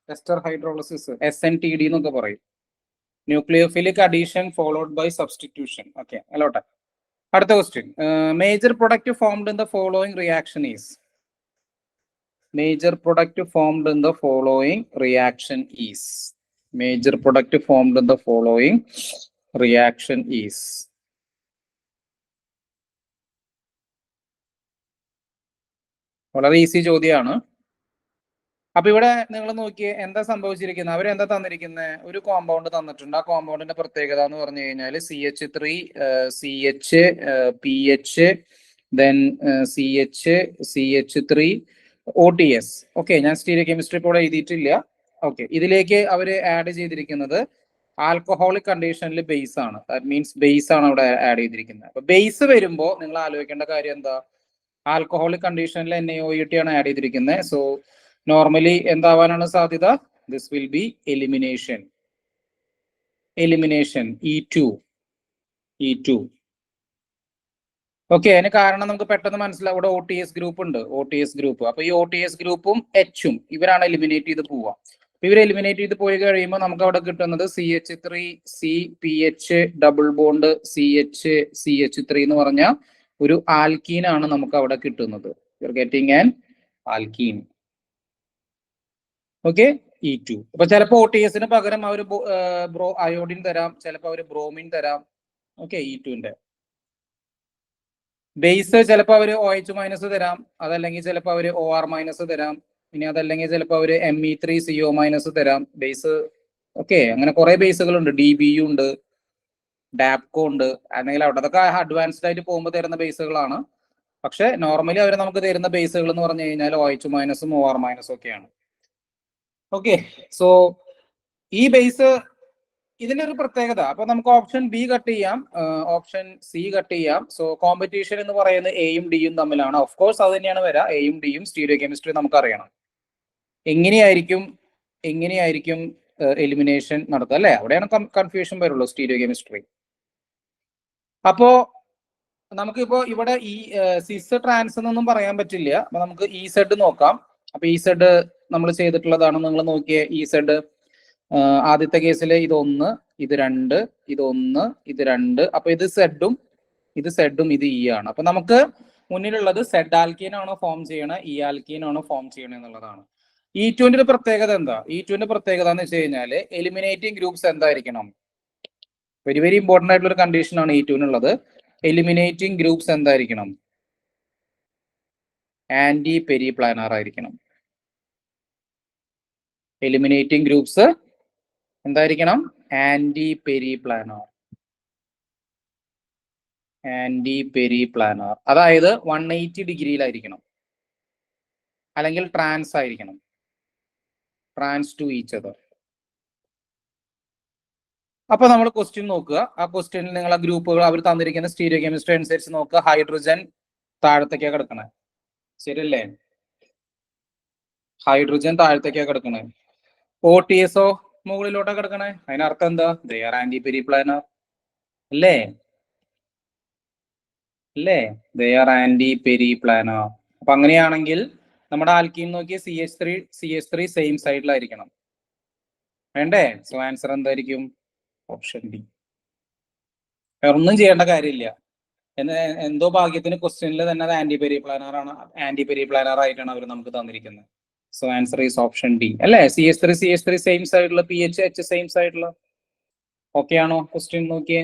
എസ്റ്റർ ഹൈഡ്രോളിസിസ്, SNTD എന്നൊക്കെ പറയും. Nucleophilic addition followed by substitution. Okay, അല്ലോട്ടെ. അടുത്ത question. Major product formed in the following reaction is. Major product formed in the following reaction is. Major product formed in the following reaction is. വളരെ easy ചോദ്യമാണ്. അപ്പൊ ഇവിടെ നിങ്ങൾ നോക്കിയേ, എന്താ സംഭവിച്ചിരിക്കുന്നത്? അവരെന്താ തന്നിരിക്കുന്നത്? ഒരു കോമ്പൗണ്ട് തന്നിട്ടുണ്ട്. ആ കോമ്പൗണ്ടിന്റെ പ്രത്യേകത എന്ന് പറഞ്ഞു കഴിഞ്ഞാൽ CH3, CH, PH, then CH, CH3, OTS. Okay, ഞാൻ സ്റ്റീരിയോ കെമിസ്ട്രി ഇപ്പോൾ എഴുതിയിട്ടില്ല. ഓക്കെ, ഇതിലേക്ക് അവർ ആഡ് ചെയ്തിരിക്കുന്നത് ആൽക്കഹോളിക് കണ്ടീഷനിൽ ബേസ് ആണ്. ദാറ്റ് മീൻസ് ബേസ് ആണ് അവിടെ ആഡ് ചെയ്തിരിക്കുന്നത്. അപ്പൊ ബേസ് വരുമ്പോൾ നിങ്ങൾ ആലോചിക്കേണ്ട കാര്യം എന്താ? ആൽക്കഹോളിക് കണ്ടീഷനിൽ NaOH ആണ് ആഡ് ചെയ്തിരിക്കുന്നത്. സോ നോർമലി എന്താവാനാണ് സാധ്യത? This will be elimination. E2. Okay, അതിന് കാരണം നമുക്ക് പെട്ടെന്ന് മനസ്സിലാവും. ഇവിടെ OTS ഗ്രൂപ്പ് ഉണ്ട്, OTS ഗ്രൂപ്പ്. അപ്പൊ ഈ OTS ഗ്രൂപ്പും H-ഉം ഇവരാണ് എലിമിനേറ്റ് ചെയ്ത് പോവുക. ഇവർ എലിമിനേറ്റ് ചെയ്ത് പോയി കഴിയുമ്പോൾ നമുക്ക് അവിടെ കിട്ടുന്നത് CH3, CPH, double bond CH3 എന്ന് പറഞ്ഞ ഒരു ആൽക്കീനാണ് നമുക്ക് അവിടെ കിട്ടുന്നത്. U are getting an alkene. Okay, E2. അപ്പൊ ചിലപ്പോൾ OTSന് പകരം അവർ അയോഡിൻ തരാം, ചിലപ്പോൾ അവർ ബ്രോമിൻ തരാം. ഓക്കെ, E2ന്റെ ബേസ് ചിലപ്പോൾ അവർ OH- തരാം, അതല്ലെങ്കിൽ ചിലപ്പോൾ അവർ OR- തരാം, ഇനി അതല്ലെങ്കിൽ ചിലപ്പോൾ അവർ Me3CO- തരാം ബേസ്. ഓക്കെ, അങ്ങനെ കുറെ ബേസുകളുണ്ട്. DBU ഉണ്ട്, ഡാപ്കോ ഉണ്ട്, അല്ലെങ്കിൽ അവിടത്തൊക്കെ അഡ്വാൻസ്ഡ് ആയിട്ട് പോകുമ്പോൾ തരുന്ന ബേസുകളാണ്. പക്ഷെ നോർമലി അവർ നമുക്ക് തരുന്ന ബേസുകൾ എന്ന് പറഞ്ഞു കഴിഞ്ഞാൽ OH-ഉം OR- ഒക്കെയാണ്. ഓക്കെ, സോ ഈ ബേസ് ഇതിന്റെ ഒരു പ്രത്യേകത. അപ്പൊ നമുക്ക് ഓപ്ഷൻ ബി കട്ട് ചെയ്യാം, ഓപ്ഷൻ സി കട്ട് ചെയ്യാം. സോ കോമ്പറ്റീഷൻ എന്ന് പറയുന്നത് എയും ഡിയും തമ്മിലാണ്. ഓഫ് കോഴ്സ് അത് തന്നെയാണ് വരിക. എയും ഡിയും സ്റ്റീരിയോ കെമിസ്ട്രി നമുക്ക് അറിയണം. എങ്ങനെയായിരിക്കും എലിമിനേഷൻ നടത്തുക, അല്ലെ? അവിടെയാണ് കൺഫ്യൂഷൻ വരുള്ളൂ, സ്റ്റീരിയോ കെമിസ്ട്രി. അപ്പോ നമുക്കിപ്പോ ഇവിടെ ഈ സിസ് ട്രാൻസ് എന്നൊന്നും പറയാൻ പറ്റില്ല. അപ്പൊ നമുക്ക് EZ നോക്കാം. അപ്പൊ EZ നമ്മൾ ചെയ്തിട്ടുള്ളതാണ്. നിങ്ങൾ നോക്കിയേ, EZ ആദ്യത്തെ കേസിൽ ഇത് 1, ഇത് 2, ഇത് 1, ഇത് 2. അപ്പൊ ഇത് സെഡും ഇത് E ആണ്. അപ്പൊ നമുക്ക് മുന്നിലുള്ളത് സെഡ് ആൽക്കീൻ ആണോ ഫോം ചെയ്യണേ, E ആൽക്കീൻ ആണോ ഫോം ചെയ്യണേ എന്നുള്ളതാണ്. E2ന്റെ പ്രത്യേകത എന്താ? E2ന്റെ പ്രത്യേകത എന്ന് വെച്ച് കഴിഞ്ഞാല് എലിമിനേറ്റിംഗ് ഗ്രൂപ്പ്സ് എന്തായിരിക്കണം? വെരി വെരി ഇമ്പോർട്ടന്റ് ആയിട്ടുള്ള ഒരു കണ്ടീഷൻ ആണ് E2നുള്ളത്. എലിമിനേറ്റിംഗ് ഗ്രൂപ്പ്സ് എന്തായിരിക്കണം? ആന്റി പെരിപ്ലാനാർ ആയിരിക്കണം. എലിമിനേറ്റിംഗ് ഗ്രൂപ്പ്സ് എന്തായിരിക്കണം? ആന്റി പെരിപ്ലാനാർ. അതായത് 180 ഡിഗ്രിയിലായിരിക്കണം, അല്ലെങ്കിൽ ട്രാൻസ് ആയിരിക്കണം, ട്രാൻസ് ടു ഈച്ച് അതർ. അപ്പൊ നമ്മൾ ക്വസ്റ്റ്യൻ നോക്കുക. ആ ക്വസ്റ്റ്യനിൽ നിങ്ങൾ ആ ഗ്രൂപ്പുകൾ അവർ തന്നിരിക്കുന്ന സ്റ്റീരിയോ കെമിസ്ട്രി അനുസരിച്ച് നോക്കുക. ഹൈഡ്രജൻ താഴത്തേക്കാ കിടക്കണേ, ശരിയല്ലേ? ഹൈഡ്രജൻ താഴത്തേക്കാ കിടക്കണേ. OTSO മുകളിലോട്ടാ കിടക്കണേ. അതിനർത്ഥം എന്താ? ദേ ആർ ആന്റി പെരിപ്ലാനാർ, അല്ലേ? They are anti periplanar. അപ്പൊ അങ്ങനെയാണെങ്കിൽ നമ്മുടെ ആൽക്കീൻ നോക്കിയ CH3 സെയിം സൈഡിലായിരിക്കണം, വേണ്ടേ? സോ ആൻസർ എന്തായിരിക്കും? Option B. ഒന്നും ചെയ്യേണ്ട കാര്യമില്ല. എന്തോ ഭാഗ്യത്തിന് ക്വസ്റ്റ്യനിൽ തന്നെ അത് ആന്റി പെരിപ്ലാനാർ ആയിട്ടാണ് അവർ നമുക്ക് തന്നിരിക്കുന്നത്. So answer is option D, അല്ലേ? CH3 സെയിം സൈഡിലുള്ള, PH H സെയിം സൈഡിലുള്ള. ഓക്കെ ആണോ? ക്വസ്റ്റ്യൻ നോക്കിയേ.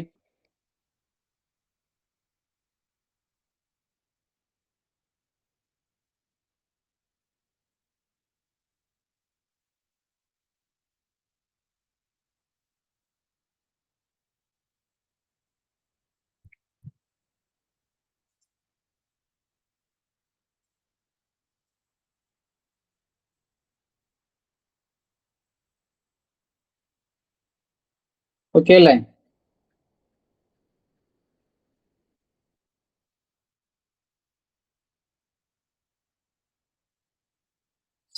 ഓക്കെ അല്ലേ?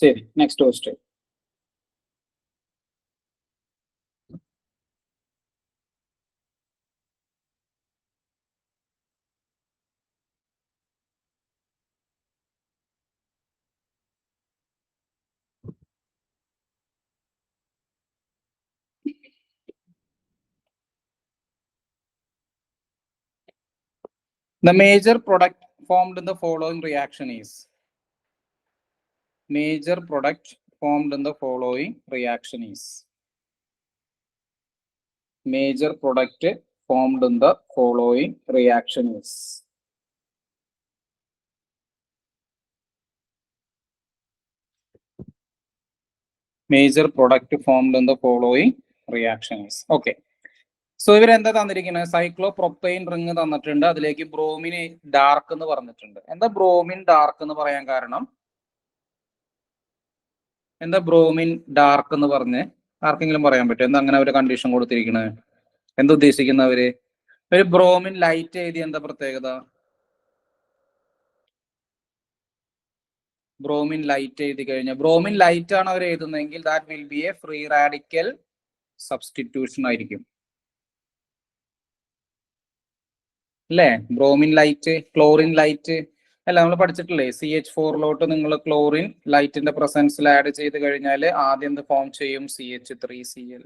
ശരി, next question. The major product formed in the following reaction is. Major product formed in the following reaction is. Major product formed in the following reaction is. Major product formed in the following reaction is. Okay. So ഇവരെന്താ തന്നിരിക്കുന്നത്? സൈക്ലോപ്രൊപ്പൈൻ ring തന്നിട്ടുണ്ട്, അതിലേക്ക് bromine dark എന്ന് പറഞ്ഞിട്ടുണ്ട്. എന്താ bromine dark എന്ന് പറയാൻ കാരണം? എന്താ ബ്രോമിൻ ഡാർക്ക് എന്ന് പറഞ്ഞ് ആർക്കെങ്കിലും പറയാൻ പറ്റും? എന്താ അങ്ങനെ ഒരു കണ്ടീഷൻ കൊടുത്തിരിക്കുന്നത്? എന്താ ഉദ്ദേശിക്കുന്നവര്? ഒരു ബ്രോമിൻ ലൈറ്റ് എഴുതി എന്താ പ്രത്യേകത? ബ്രോമിൻ ലൈറ്റ് എഴുതി കഴിഞ്ഞാൽ, ബ്രോമിൻ ലൈറ്റ് ആണ് അവർ എഴുതുന്നതെങ്കിൽ that will be a free radical substitution ആയിരിക്കും അല്ലേ? ബ്രോമിൻ ലൈറ്റ്, ക്ലോറിൻ ലൈറ്റ് അല്ല, നമ്മൾ പഠിച്ചിട്ടില്ലേ? CH4 നിങ്ങൾ ക്ലോറിൻ ലൈറ്റിന്റെ പ്രസൻസിൽ ആഡ് ചെയ്ത് കഴിഞ്ഞാൽ ആദ്യം എന്ത് ഫോം ചെയ്യും? CH3Cl.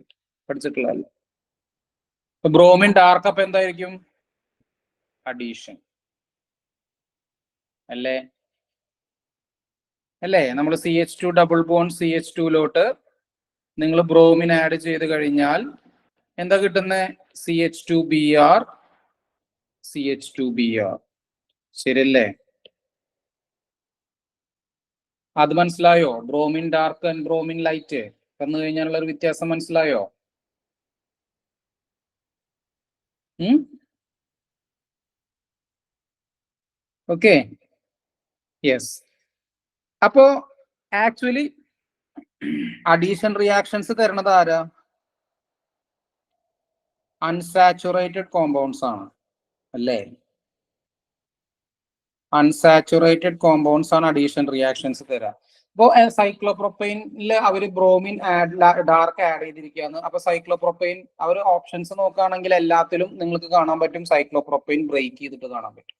പഠിച്ചിട്ടില്ലല്ലോ. ബ്രോമിൻ ഡാർക്ക് അപ്പൊ എന്തായിരിക്കും? അഡീഷൻ അല്ലേ? അല്ലേ? നമ്മൾ CH2 ഡബിൾ ബോണ്ട് CH2 നിങ്ങൾ ബ്രോമിൻ ആഡ് ചെയ്ത് കഴിഞ്ഞാൽ എന്താ കിട്ടുന്നത്? CH2Br CH2Br. ശരിയല്ലേ? അത് മനസ്സിലായോ? Bromine dark and bromine light തന്നു കഴിഞ്ഞാലുള്ള ഒരു വ്യത്യാസം മനസ്സിലായോ? Okay, yes. അപ്പോ ആക്ച്വലി അഡീഷൻ റിയാക്ഷൻസ് തരണത് ആരാ? അൺസാച്ചുറേറ്റഡ് കോമ്പൗണ്ട്സ് ആണ് അല്ലേ? അൺസാച്ചുറേറ്റഡ് കോമ്പൗണ്ട്സ് ആണ് അഡീഷൻ റിയാക്ഷൻസ് തരാം. അപ്പോൾ സൈക്ലോപ്രൊപ്പൈനിൽ അവർ ബ്രോമിൻ ഡാർക്ക് ആഡ് ചെയ്തിരിക്കുകയാണ്. അപ്പൊ സൈക്ലോപ്രൊപ്പൈൻ അവർ ഓപ്ഷൻസ് നോക്കുകയാണെങ്കിൽ എല്ലാത്തിലും നിങ്ങൾക്ക് കാണാൻ പറ്റും സൈക്ലോപ്രൊപ്പൈൻ ബ്രേക്ക് ചെയ്തിട്ട് കാണാൻ പറ്റും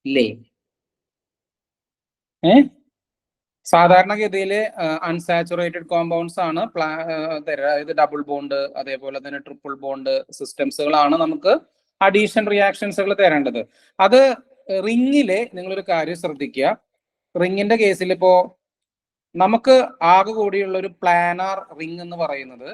ഇല്ലേ? സാധാരണഗതിയിൽ അൺസാച്ചുറേറ്റഡ് കോമ്പൗണ്ട്സ് ആണ് അതായത് ഡബിൾ ബോണ്ട് അതേപോലെ തന്നെ ട്രിപ്പിൾ ബോണ്ട് സിസ്റ്റംസുകളാണ് നമുക്ക് അഡീഷൻ റിയാക്ഷൻസുകൾ തരേണ്ടത്. അത് റിങ്ങില് നിങ്ങളൊരു കാര്യം ശ്രദ്ധിക്കുക. റിങ്ങിന്റെ കേസിൽ ഇപ്പോ നമുക്ക് ആകെ കൂടിയുള്ള ഒരു പ്ലാനാർ റിങ് എന്ന് പറയുന്നത്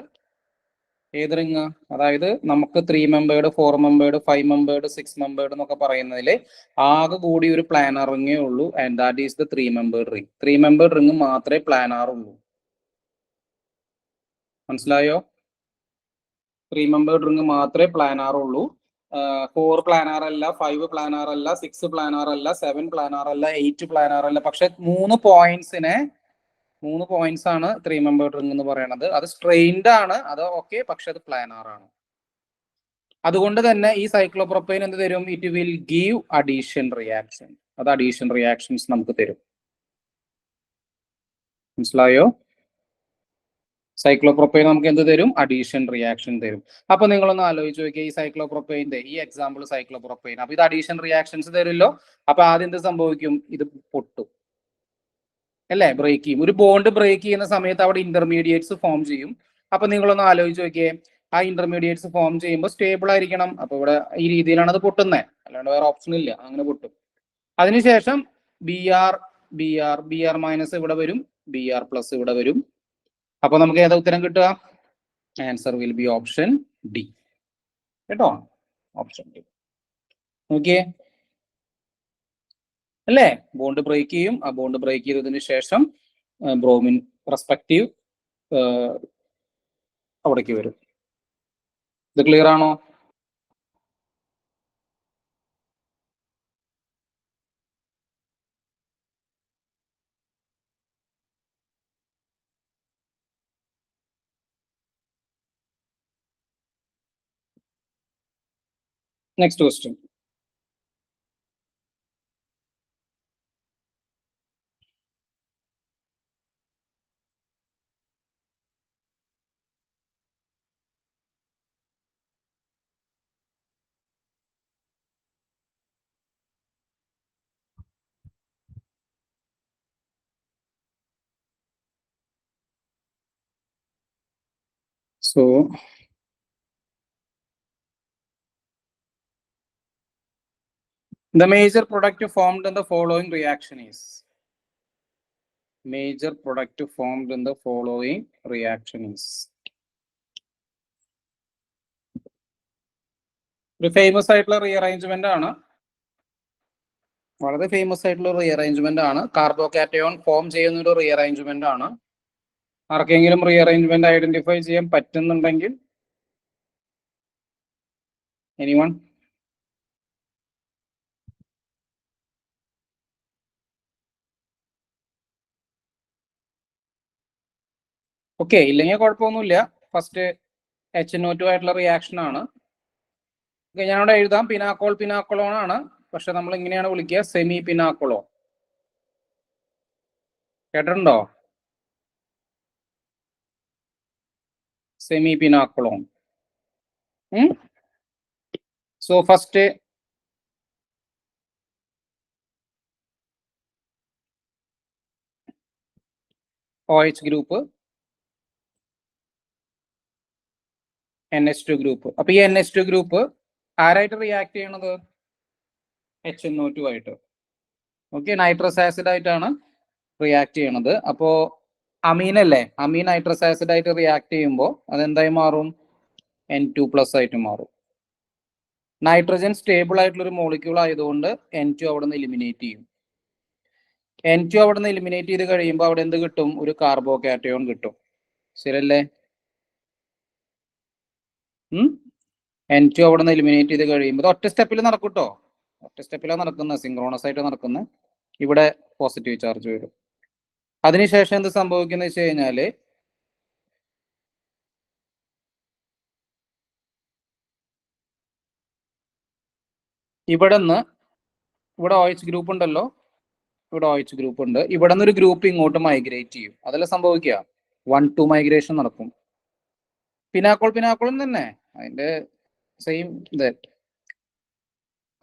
ഏത് റിങ്? അതായത് നമുക്ക് 3 മെമ്പേർഡ് 4 മെമ്പേർഡ് 5 മെമ്പേർഡ് 6 മെമ്പേർഡ് എന്നൊക്കെ പറയുന്നതിൽ ആകെ കൂടി ഒരു പ്ലാനാർ റിങ്ങേ ഉള്ളൂ, and that is the 3 membered ring. 3 membered ring മാത്രമേ പ്ലാനാർ ഉള്ളൂ. മനസ്സിലായോ? 3 മെമ്പേർഡ് റിങ് മാത്രമേ പ്ലാനാർ ഉള്ളൂ. 4 പ്ലാനാർ അല്ല, 5 പ്ലാനാർ അല്ല, 6 പ്ലാനാർ അല്ല, 7 പ്ലാനാർ അല്ല, 8 പ്ലാനാർ അല്ല. പക്ഷെ 3 പോയിന്റ്സ് ആണ് 3 മെമ്പേർഡ് റിങ് എന്ന് പറയുന്നത്. അത് സ്ട്രെയിൻഡ് ആണ്, അത് ഓക്കെ, പക്ഷെ അത് പ്ലാനാർ ആണ്. അതുകൊണ്ട് തന്നെ ഈ സൈക്ലോപ്രൊപ്പൈൻ എന്ത് തരും? It will give addition reaction. അത് അഡീഷൻ റിയാക്ഷൻസ് നമുക്ക് തരും. മനസ്സിലായോ? സൈക്ലോപ്രൊപ്പൈൻ നമുക്ക് എന്ത് തരും? അഡീഷൻ റിയാക്ഷൻ തരും. അപ്പൊ നിങ്ങളൊന്ന് ആലോചിച്ച് നോക്കിയാൽ ഈ സൈക്ലോപ്രൊപ്പൈൻ്റെ ഈ എക്സാമ്പിൾ സൈക്ലോപ്രൊപ്പൈൻ, അപ്പൊ ഇത് അഡീഷൻ റിയാക്ഷൻസ് തരുമല്ലോ. അപ്പൊ ആദ്യം എന്ത് സംഭവിക്കും? ഇത് പൊട്ടും അല്ലേ? ബ്രേക്ക് ചെയ്യും. ഒരു ബോണ്ട് ബ്രേക്ക് ചെയ്യുന്ന സമയത്ത് അവിടെ ഇന്റർമീഡിയറ്റ്സ് ഫോം ചെയ്യും. അപ്പൊ നിങ്ങളൊന്ന് ആലോചിച്ച് നോക്കിയേ, ആ ഇന്റർമീഡിയറ്റ്സ് ഫോം ചെയ്യുമ്പോൾ സ്റ്റേബിൾ ആയിരിക്കണം. അപ്പൊ ഇവിടെ ഈ രീതിയിലാണ് അത് പൊട്ടുന്നത്, അല്ലാണ്ട് വേറെ ഓപ്ഷൻ ഇല്ല, അങ്ങനെ പൊട്ടും. അതിനുശേഷം ബി ആർ മൈനസ് ഇവിടെ വരും, BR പ്ലസ് ഇവിടെ വരും. അപ്പൊ നമുക്ക് ഏതാ ഉത്തരം കിട്ടുക? Answer will be option D. കേട്ടോ? Option D. നോക്കിയേ, അല്ലേ? ബോണ്ട് ബ്രേക്ക് ചെയ്യും. ആ ബോണ്ട് ബ്രേക്ക് ചെയ്തതിന് ശേഷം ബ്രോമിൻ റെസ്പെക്റ്റീവ് അവിടേക്ക് വരും. ഇത് ക്ലിയർ ആണോ? Next question. So the major product formed in the following reaction is. Major product formed in the following reaction is. ഒരു ഫേമസ് ആയിട്ടുള്ള റീഅറേഞ്ച്മെന്റ് ആണ്, വളരെ ഫേമസ് ആയിട്ടുള്ള റീഅറേഞ്ച്മെന്റ് ആണ്. കാർബോകാറ്റയോൺ ഫോം ചെയ്യുന്ന ഒരു റീഅറേഞ്ച്മെന്റ് ആണ്. ആർക്കെങ്കിലും റീഅറേഞ്ച്മെന്റ് ഐഡന്റിഫൈ ചെയ്യാൻ പറ്റുന്നുണ്ടെങ്കിൽ എനിവൺ? ഓക്കെ, ഇല്ലെങ്കിൽ കുഴപ്പമൊന്നുമില്ല. ഫസ്റ്റ് HNO2 ആയിട്ടുള്ള റിയാക്ഷൻ ആണ്. ഞാനിവിടെ എഴുതാം പിനാക്കോൾ പിനാക്കോളോൺ ആണ്, പക്ഷെ നമ്മൾ ഇങ്ങനെയാണ് വിളിക്കുക, സെമി പിനാക്കോളോൺ. കേട്ടിട്ടുണ്ടോ? Semi pinacolone. So first OH group, NH2 group. അപ്പൊ ഈ NH2 ഗ്രൂപ്പ് ആരായിട്ട് റിയാക്ട് ചെയ്യണത്? HNO2 ആയിട്ട്. ഓക്കെ, നൈട്രസ് ആസിഡ് ആയിട്ടാണ് റിയാക്ട് ചെയ്യണത്. അപ്പോ അമീൻ അല്ലേ, അമീൻ നൈട്രസ് ആസിഡ് ആയിട്ട് റിയാക്ട് ചെയ്യുമ്പോൾ അതെന്തായി മാറും? N2+ ആയിട്ട് മാറും. നൈട്രജൻ സ്റ്റേബിൾ ആയിട്ടുള്ള ഒരു മോളിക്യൂൾ ആയതുകൊണ്ട് N2 അവിടെ നിന്ന് എലിമിനേറ്റ് ചെയ്യും. N2 അവിടെ നിന്ന് എലിമിനേറ്റ് ചെയ്ത് കഴിയുമ്പോൾ അവിടെ എന്ത് കിട്ടും? ഒരു കാർബോകാറ്റയോൺ കിട്ടും. ശരിയല്ലേ? N2 അവിടെ നിന്ന് എലിമിനേറ്റ് ചെയ്ത് കഴിയുമ്പോൾ ഒറ്റ സ്റ്റെപ്പിൽ നടക്കൂട്ടോ, ഒറ്റ സ്റ്റെപ്പിലാണ് നടക്കുന്നത്, സിങ്ക്രോണസ് ആയിട്ട് നടക്കുന്നത്. ഇവിടെ പോസിറ്റീവ് ചാർജ് വരും. അതിനുശേഷം എന്ത് സംഭവിക്കുന്നത് വെച്ച് കഴിഞ്ഞാല് ഇവിടെ OH ഗ്രൂപ്പ് ഉണ്ടല്ലോ, ഇവിടെ OH ഗ്രൂപ്പ് ഉണ്ട്. ഇവിടെ നിന്ന് ഒരു ഗ്രൂപ്പ് ഇങ്ങോട്ട് മൈഗ്രേറ്റ് ചെയ്യും. അതല്ല സംഭവിക്കുക, 1-2 മൈഗ്രേഷൻ നടക്കും. പിനാക്കോൾ തന്നെ അതിന്റെ സെയിം ഇത്.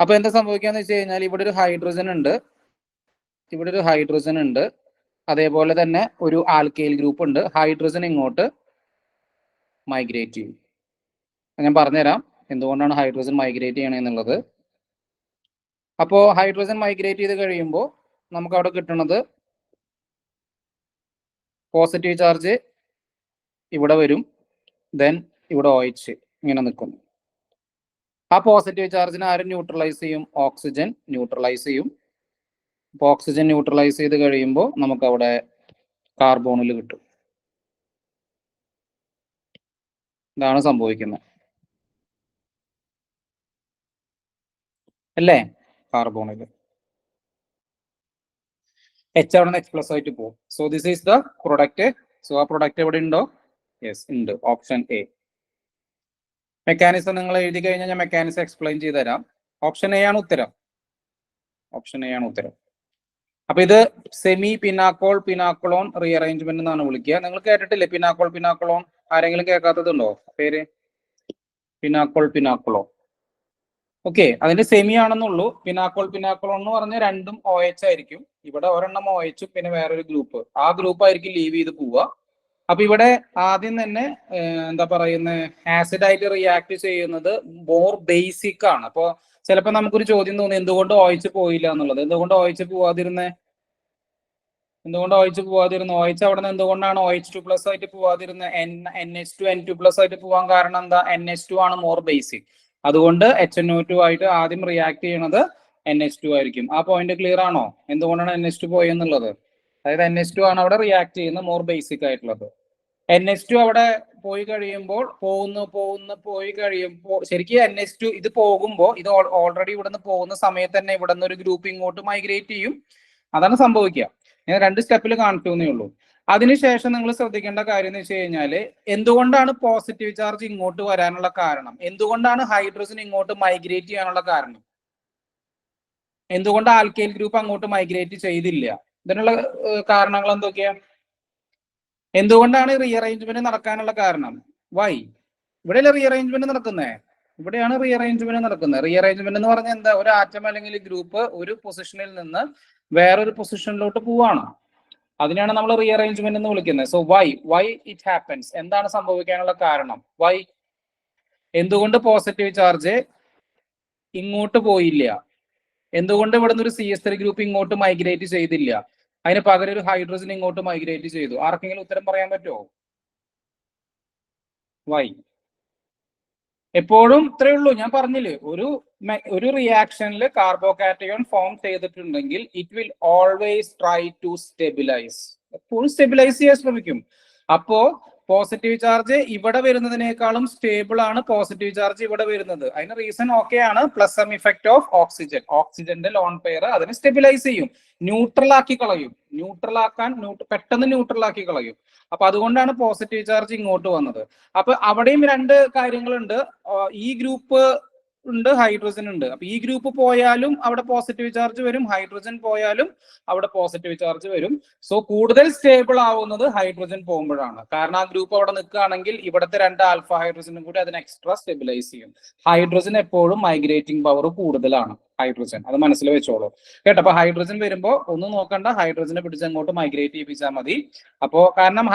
അപ്പൊ എന്താ സംഭവിക്കാന്ന് വെച്ച് കഴിഞ്ഞാൽ ഇവിടെ ഒരു ഹൈഡ്രജൻ ഉണ്ട്, ഇവിടെ ഒരു ഹൈഡ്രജൻ ഉണ്ട്, അതേപോലെ തന്നെ ഒരു ആൽക്കൈൽ ഗ്രൂപ്പ് ഉണ്ട്. ഹൈഡ്രജൻ ഇങ്ങോട്ട് മൈഗ്രേറ്റ് ചെയ്യും. ഞാൻ പറഞ്ഞുതരാം എന്തുകൊണ്ടാണ് ഹൈഡ്രജൻ മൈഗ്രേറ്റ് ചെയ്യണമെന്നുള്ളത്. അപ്പോൾ ഹൈഡ്രജൻ മൈഗ്രേറ്റ് ചെയ്ത് കഴിയുമ്പോൾ നമുക്ക് അവിടെ കിട്ടുന്നത് പോസിറ്റീവ് ചാർജ് ഇവിടെ വരും, ദെൻ ഇവിടെ OH ഇങ്ങനെ നിൽക്കും. ആ പോസിറ്റീവ് ചാർജിനെ ആരും ന്യൂട്രലൈസ് ചെയ്യും? ഓക്സിജൻ ന്യൂട്രലൈസ് ചെയ്യും. അപ്പോൾ ഓക്സിജൻ ന്യൂട്രലൈസ് ചെയ്ത് കഴിയുമ്പോൾ നമുക്ക് അവിടെ കാർബോണിൽ കിട്ടും. ഇതാണ് സംഭവിക്കുന്നത് അല്ലേ? കാർബോണിൽ H അവിടെ നിന്ന് H+ ആയിട്ട് പോകും. So this is the product. So ആ പ്രൊഡക്റ്റ് എവിടെ ഉണ്ടോ? യെസ് ഉണ്ട്, ഓപ്ഷൻ എ. മെക്കാനിസം നിങ്ങൾ എഴുതി കഴിഞ്ഞാൽ ഞാൻ മെക്കാനിസം എക്സ്പ്ലെയിൻ ചെയ്ത് തരാം. ഓപ്ഷൻ എ ആണ് ഉത്തരം, ഓപ്ഷൻ എ ആണ് ഉത്തരം. അപ്പൊ ഇത് സെമി പിനാക്കോളോൺ റീഅറേഞ്ച്മെന്റ് എന്നാണ് വിളിക്കുക. നിങ്ങൾ കേട്ടിട്ടില്ലേ പിനാക്കോളോൺ? ആരെങ്കിലും കേൾക്കാത്തതുണ്ടോ പേര്? പിനാക്കോളോൺ. ഓക്കെ, അതിന്റെ സെമി ആണെന്നുള്ളൂ. പിനാക്കോളോൺ എന്ന് പറഞ്ഞാൽ രണ്ടും OH ആയിരിക്കും. ഇവിടെ ഒരെണ്ണം OH പിന്നെ വേറൊരു ഗ്രൂപ്പ്, ആ ഗ്രൂപ്പ് ആയിരിക്കും ലീവ് ചെയ്ത് പോവുക. അപ്പൊ ഇവിടെ ആദ്യം തന്നെ എന്താ പറയുന്നത്, ആസിഡ് ആയിട്ട് റിയാക്ട് ചെയ്യുന്നത് മോർ ബേസിക് ആണ്. അപ്പൊ ചിലപ്പോൾ നമുക്കൊരു ചോദ്യം തോന്നി എന്തുകൊണ്ട് OH പോയില്ല എന്നുള്ളത്. എന്തുകൊണ്ട് OH പോവാതിരുന്നേ? OH അവിടെ നിന്ന് എന്തുകൊണ്ടാണ് OH2+ ആയിട്ട് പോവാതിരുന്നത്? NH2 N2+ ആയിട്ട് പോവാൻ കാരണം എന്താ? NH2 ആണ് മോർ ബേസിക്. അതുകൊണ്ട് HNO2 ആയിട്ട് ആദ്യം റിയാക്ട് ചെയ്യണത് NH2 ആയിരിക്കും. ആ പോയിന്റ് ക്ലിയർ ആണോ? എന്തുകൊണ്ടാണ് NH2 പോയെന്നുള്ളത്? അതായത് NH2 ആണ് അവിടെ റിയാക്ട് ചെയ്യുന്നത്, മോർ ബേസിക് ആയിട്ടുള്ളത്. NH2 അവിടെ പോയി കഴിയുമ്പോൾ പോയി കഴിയുമ്പോൾ ശരിക്കും NH2 ഇത് പോകുമ്പോൾ ഇത് ഓൾറെഡി ഇവിടെ നിന്ന് പോകുന്ന സമയത്ത് തന്നെ ഇവിടെ നിന്ന് ഒരു ഗ്രൂപ്പ് ഇങ്ങോട്ട് മൈഗ്രേറ്റ് ചെയ്യും. അതാണ് സംഭവിക്കുക. ഞാൻ 2 സ്റ്റെപ്പിൽ കാണിച്ചു എന്നേ ഉള്ളൂ. അതിനുശേഷം നിങ്ങൾ ശ്രദ്ധിക്കേണ്ട കാര്യം എന്ന് വെച്ച് കഴിഞ്ഞാൽ എന്തുകൊണ്ടാണ് പോസിറ്റീവ് ചാർജ് ഇങ്ങോട്ട് വരാനുള്ള കാരണം, എന്തുകൊണ്ടാണ് ഹൈഡ്രജൻ ഇങ്ങോട്ട് മൈഗ്രേറ്റ് ചെയ്യാനുള്ള കാരണം, എന്തുകൊണ്ട് ആൽക്കൈൽ ഗ്രൂപ്പ് അങ്ങോട്ട് മൈഗ്രേറ്റ് ചെയ്തില്ല, ഇതിനുള്ള കാരണങ്ങൾ എന്തൊക്കെയാ, എന്തുകൊണ്ടാണ് റീഅറേഞ്ച്മെന്റ് നടക്കാനുള്ള കാരണം, വൈ, ഇവിടെയല്ലേ റീഅറേഞ്ച്മെന്റ് നടക്കുന്നേ, ഇവിടെയാണ് റീഅറേഞ്ച്മെന്റ് നടക്കുന്നത്. റീഅറേഞ്ച്മെന്റ് എന്ന് പറഞ്ഞാൽ എന്താ, ഒരു ആറ്റം അല്ലെങ്കിൽ ഗ്രൂപ്പ് ഒരു പൊസിഷനിൽ നിന്ന് വേറൊരു പൊസിഷനിലോട്ട് പോവാണ്, അതിനാണ് നമ്മൾ റീഅറേഞ്ച്മെന്റ് എന്ന് വിളിക്കുന്നത്. സോ വൈ ഇറ്റ് ഹാപ്പൻസ്, എന്താണ് സംഭവിക്കാനുള്ള കാരണം, വൈ, എന്തുകൊണ്ട് പോസിറ്റീവ് ചാർജ് ഇങ്ങോട്ട് പോയില്ല, എന്തുകൊണ്ട് ഇവിടുന്ന് ഒരു CH3 ഗ്രൂപ്പ് ഇങ്ങോട്ട് മൈഗ്രേറ്റ് ചെയ്തില്ല, അതിന് പകരം ഒരു ഹൈഡ്രജൻ ഇങ്ങോട്ട് മൈഗ്രേറ്റ് ചെയ്തു, ആർക്കെങ്കിലും ഉത്തരം പറയാൻ പറ്റുമോ, വൈ? എപ്പോഴും ഇത്രയേ ഉള്ളൂ, ഞാൻ പറഞ്ഞില്ലേ, ഒരു റിയാക്ഷനിൽ കാർബോകാറ്റയോൺ ഫോം ചെയ്തിട്ടുണ്ടെങ്കിൽ it will always try to stabilise, എപ്പോഴും സ്റ്റെബിലൈസ് ചെയ്യാൻ ശ്രമിക്കും. അപ്പോ പോസിറ്റീവ് ചാർജ് ഇവിടെ വരുന്നതിനേക്കാളും സ്റ്റേബിൾ ആണ് പോസിറ്റീവ് ചാർജ് ഇവിടെ വരുന്നത്. അതിന് റീസൺ ഓക്കെ ആണ്, plus some effect of oxygen, ഓക്സിജന്റെ ലോൺ പെയർ അതിനെ സ്റ്റെബിലൈസ് ചെയ്യും, ന്യൂട്രൽ ആക്കി കളയും, പെട്ടെന്ന് ന്യൂട്രൽ ആക്കി കളയും. അപ്പൊ അതുകൊണ്ടാണ് പോസിറ്റീവ് ചാർജ് ഇങ്ങോട്ട് വന്നത്. അപ്പൊ അവിടെയും 2 കാര്യങ്ങളുണ്ട്, ഈ ഗ്രൂപ്പ് ഉണ്ട്, ഹൈഡ്രജൻ ഉണ്ട്. അപ്പൊ ഈ ഗ്രൂപ്പ് പോയാലും അവിടെ പോസിറ്റീവ് ചാർജ് വരും, ഹൈഡ്രജൻ പോയാലും അവിടെ പോസിറ്റീവ് ചാർജ് വരും. സോ കൂടുതൽ സ്റ്റേബിൾ ആവുന്നത് ഹൈഡ്രജൻ പോകുമ്പോഴാണ്, കാരണം ആ ഗ്രൂപ്പ് അവിടെ നിൽക്കുകയാണെങ്കിൽ ഇവിടുത്തെ 2 ആൽഫ ഹൈഡ്രജനും കൂടി അതിനെ എക്സ്ട്രാ സ്റ്റെബിലൈസ് ചെയ്യും. ഹൈഡ്രജൻ എപ്പോഴും മൈഗ്രേറ്റിംഗ് പവർ കൂടുതലാണ്, ഹൈഡ്രജൻ, അത് മനസ്സിൽ വെച്ചോളൂ കേട്ടോ. അപ്പൊ ഹൈഡ്രജൻ വരുമ്പോ ഒന്നും നോക്കണ്ട, ഹൈഡ്രജനെ പിടിച്ച് അങ്ങോട്ട് മൈഗ്രേറ്റ് ചെയ്യിപ്പിച്ചാൽ മതി. അപ്പോ കാരണം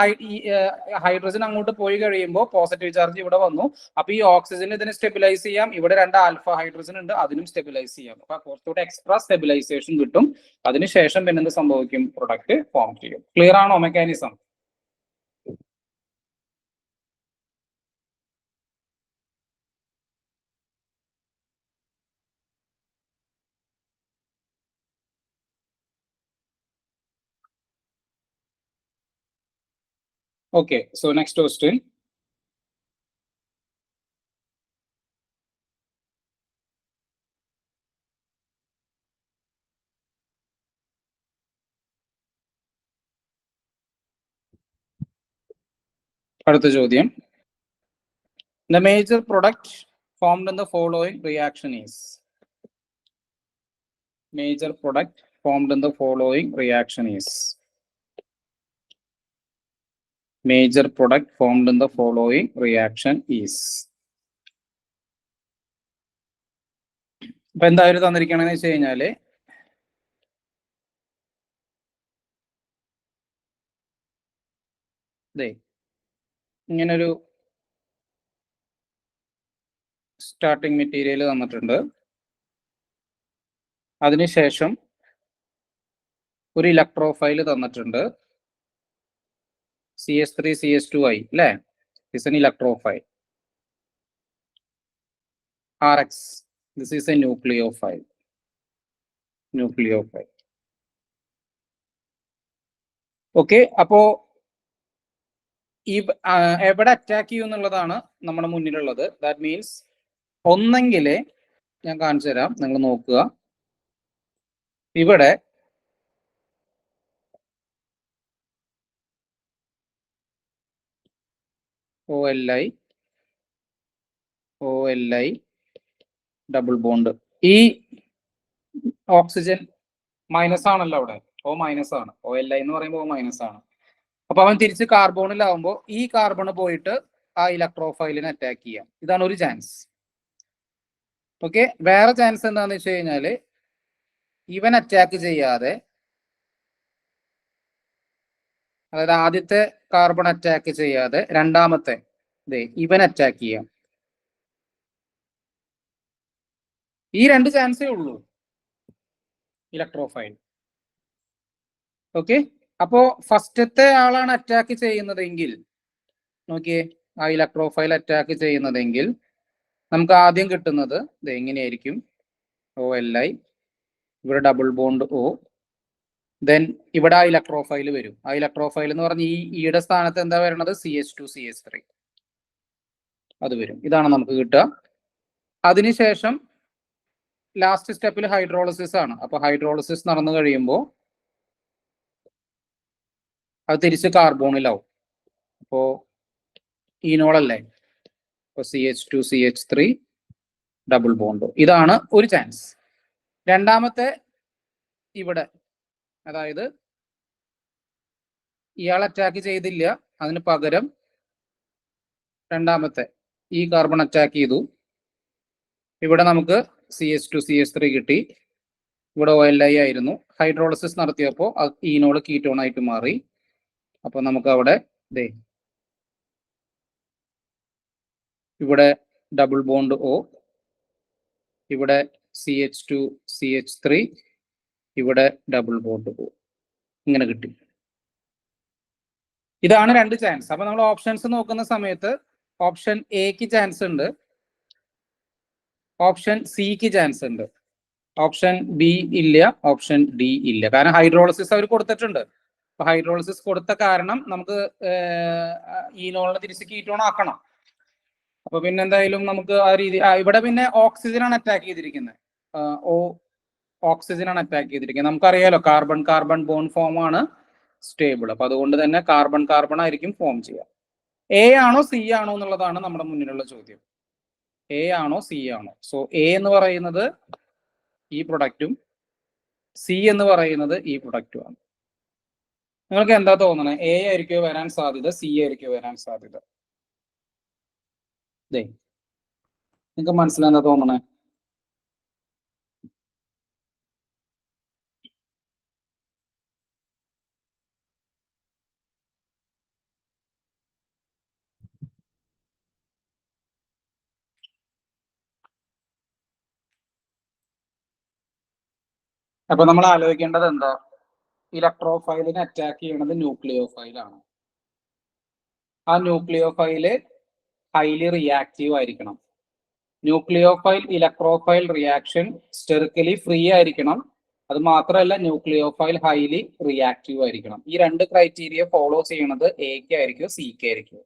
ഹൈഡ്രജൻ അങ്ങോട്ട് പോയി കഴിയുമ്പോൾ പോസിറ്റീവ് ചാർജ് ഇവിടെ വന്നു, അപ്പൊ ഈ ഓക്സിജൻ ഇതിനെ സ്റ്റെബിലൈസ് ചെയ്യാം, ഇവിടെ 2 ആൽഫ ഹൈഡ്രജൻ ഉണ്ട്, അതിനും സ്റ്റെബിലൈസ് ചെയ്യാം. അപ്പൊ കുറച്ചുകൂടെ എക്സ്ട്രാ സ്റ്റെബിലൈസേഷൻ കിട്ടും. അതിനുശേഷം പിന്നെ എന്ത് സംഭവിക്കും, പ്രൊഡക്റ്റ് ഫോം ചെയ്യും. ക്ലിയർ ആണോ mechanism? Okay, so next question. അടുത്ത ചോദ്യം. The major product formed in the following reaction is. Major product formed in the following reaction is. Major product formed in the following reaction is. ഇപ്പൊ എന്തായാലും തന്നിരിക്കണെന്ന് വെച്ച് കഴിഞ്ഞാല് ഇങ്ങനൊരു starting material തന്നിട്ടുണ്ട്, അതിനുശേഷം ഒരു ഇലക്ട്രോഫൈൽ തന്നിട്ടുണ്ട്, CH3 CH2I അല്ലേ, this is an electrophile. RX, this is a nucleophile. Okay, അപ്പോ ഈ എവിടെ അറ്റാക്ക് ചെയ്യും എന്നുള്ളതാണ് നമ്മുടെ മുന്നിലുള്ളത്. ദാറ്റ് മീൻസ് ഒന്നെങ്കിൽ ഞാൻ കാണിച്ചു തരാം, നിങ്ങൾ നോക്കുക, ഇവിടെ OLI ഡബിൾ ബോണ്ട്, ഈ ഓക്സിജൻ മൈനസ് ആണല്ലോ, അവിടെ O മൈനസ് ആണ്, OLI എന്ന് പറയുമ്പോൾ O മൈനസ് ആണ്. അപ്പൊ അവൻ തിരിച്ച് കാർബണിലാവുമ്പോൾ ഈ കാർബൺ പോയിട്ട് ആ ഇലക്ട്രോഫൈലിനെ അറ്റാക്ക് ചെയ്യാം, ഇതാണ് ഒരു ചാൻസ്. ഓക്കെ, വേറെ ചാൻസ് എന്താന്ന് വെച്ച് കഴിഞ്ഞാല് ഇവൻ അറ്റാക്ക് ചെയ്യാതെ, അതായത് ആദ്യത്തെ കാർബൺ അറ്റാക്ക് ചെയ്യാതെ രണ്ടാമത്തെ ഇവൻ അറ്റാക്ക് ചെയ്യാം. ഈ 2 ചാൻസേ ഉള്ളൂ ഇലക്ട്രോഫൈൽ. ഓക്കെ, അപ്പോ ഫസ്റ്റത്തെ ആളാണ് അറ്റാക്ക് ചെയ്യുന്നതെങ്കിൽ, നോക്കിയേ, ആ ഇലക്ട്രോഫൈൽ അറ്റാക്ക് ചെയ്യുന്നതെങ്കിൽ നമുക്ക് ആദ്യം കിട്ടുന്നത് എങ്ങനെയായിരിക്കും, OLI, ഇവിടെ ഡബിൾ ബോണ്ട് O, ദെൻ ഇവിടെ ആ ഇലക്ട്രോഫൈൽ വരും. ആ ഇലക്ട്രോഫൈൽ എന്ന് പറഞ്ഞ ഈയുടെ സ്ഥാനത്ത് എന്താ വരുന്നത്, CH2 CH3 അത് വരും. ഇതാണ് നമുക്ക് കിട്ടുക. അതിനുശേഷം ലാസ്റ്റ് സ്റ്റെപ്പിൽ ഹൈഡ്രോളിസിസ് ആണ്. അപ്പൊ ഹൈഡ്രോളിസിസ് നടന്നു കഴിയുമ്പോൾ അത് തിരിച്ച് കാർബോണിലാവും. അപ്പോ ഈനോളല്ലേ, അപ്പോൾ CH2 CH3 ഡബിൾ ബോണ്ട്. ഇതാണ് ഒരു ചാൻസ്. രണ്ടാമത്തെ ഇവിടെ, അതായത് ഇയാൾ അറ്റാക്ക് ചെയ്തില്ല, അതിന് പകരം രണ്ടാമത്തെ ഈ കാർബൺ അറ്റാക്ക് ചെയ്തു. ഇവിടെ നമുക്ക് CH2 CH3 കിട്ടി. ഇവിടെ OLI ആയിരുന്നു. ഹൈഡ്രോളിസിസ് നടത്തിയപ്പോൾ ഈനോള് കീറ്റോൺ ആയിട്ട് മാറി. അപ്പൊ നമുക്ക് അവിടെ ഇവിടെ ഡബിൾ ബോണ്ട് O, ഇവിടെ CH2 CH3, ഇവിടെ ഡബിൾ ബോണ്ട് O, ഇങ്ങനെ കിട്ടി. ഇതാണ് രണ്ട് ചാൻസ്. അപ്പൊ നമ്മൾ ഓപ്ഷൻസ് നോക്കുന്ന സമയത്ത് ഓപ്ഷൻ എക്ക് ചാൻസ് ഉണ്ട്, ഓപ്ഷൻ സിക്ക് ചാൻസ് ഉണ്ട്, ഓപ്ഷൻ ബി ഇല്ല, ഓപ്ഷൻ ഡി ഇല്ല. കാരണം ഹൈഡ്രോളിസിസ് അവർ കൊടുത്തിട്ടുണ്ട്. അപ്പൊ ഹൈഡ്രോളിസിസ് കൊടുത്ത കാരണം നമുക്ക് ഈനോളിനെ തിരിച്ച് കീറ്റോൺ ആക്കണം. അപ്പൊ പിന്നെ എന്തായാലും നമുക്ക് ആ രീതി ഇവിടെ പിന്നെ ഓക്സിജൻ ആണ് അറ്റാക്ക് ചെയ്തിരിക്കുന്നത്. ഓക്സിജൻ ആണ് അറ്റാക്ക് ചെയ്തിരിക്കുന്നത്. നമുക്കറിയാലോ കാർബൺ കാർബൺ ബോണ്ട് ഫോം ആണ് സ്റ്റേബിൾ. അപ്പൊ അതുകൊണ്ട് തന്നെ കാർബൺ കാർബൺ ആയിരിക്കും ഫോം ചെയ്യുക. എ ആണോ സി ആണോ എന്നുള്ളതാണ് നമ്മുടെ മുന്നിലുള്ള ചോദ്യം. എ ആണോ സി ആണോ? സോ എ എന്ന് പറയുന്നത് ഈ പ്രൊഡക്റ്റും സി എന്ന് പറയുന്നത് ഈ പ്രൊഡക്റ്റും ആണ്. നിങ്ങൾക്ക് എന്താ തോന്നണേ? എ ആയിരിക്കും വരാൻ സാധ്യത, സി ആയിരിക്കും വരാൻ സാധ്യത? നിങ്ങൾക്ക് മനസ്സിലെന്താ തോന്നണേ? അപ്പൊ നമ്മൾ ആലോചിക്കേണ്ടത് എന്താ? ഇലക്ട്രോഫൈലിനെ അറ്റാക്ക് ചെയ്യുന്നത് ന്യൂക്ലിയോഫൈലാണ്. ആ ന്യൂക്ലിയോഫൈല് ഹൈലി റിയാക്റ്റീവ് ആയിരിക്കണം. ന്യൂക്ലിയോഫൈൽ ഇലക്ട്രോഫൈൽ റിയാക്ഷൻ സ്റ്റെറിക്കലി ഫ്രീ ആയിരിക്കണം. അത് മാത്രമല്ല ന്യൂക്ലിയോഫൈൽ ഹൈലി റിയാക്റ്റീവ് ആയിരിക്കണം. ഈ രണ്ട് ക്രൈറ്റീരിയ ഫോളോ ചെയ്യുന്നത് എക്ക് ആയിരിക്കും സിക്ക് ആയിരിക്കും?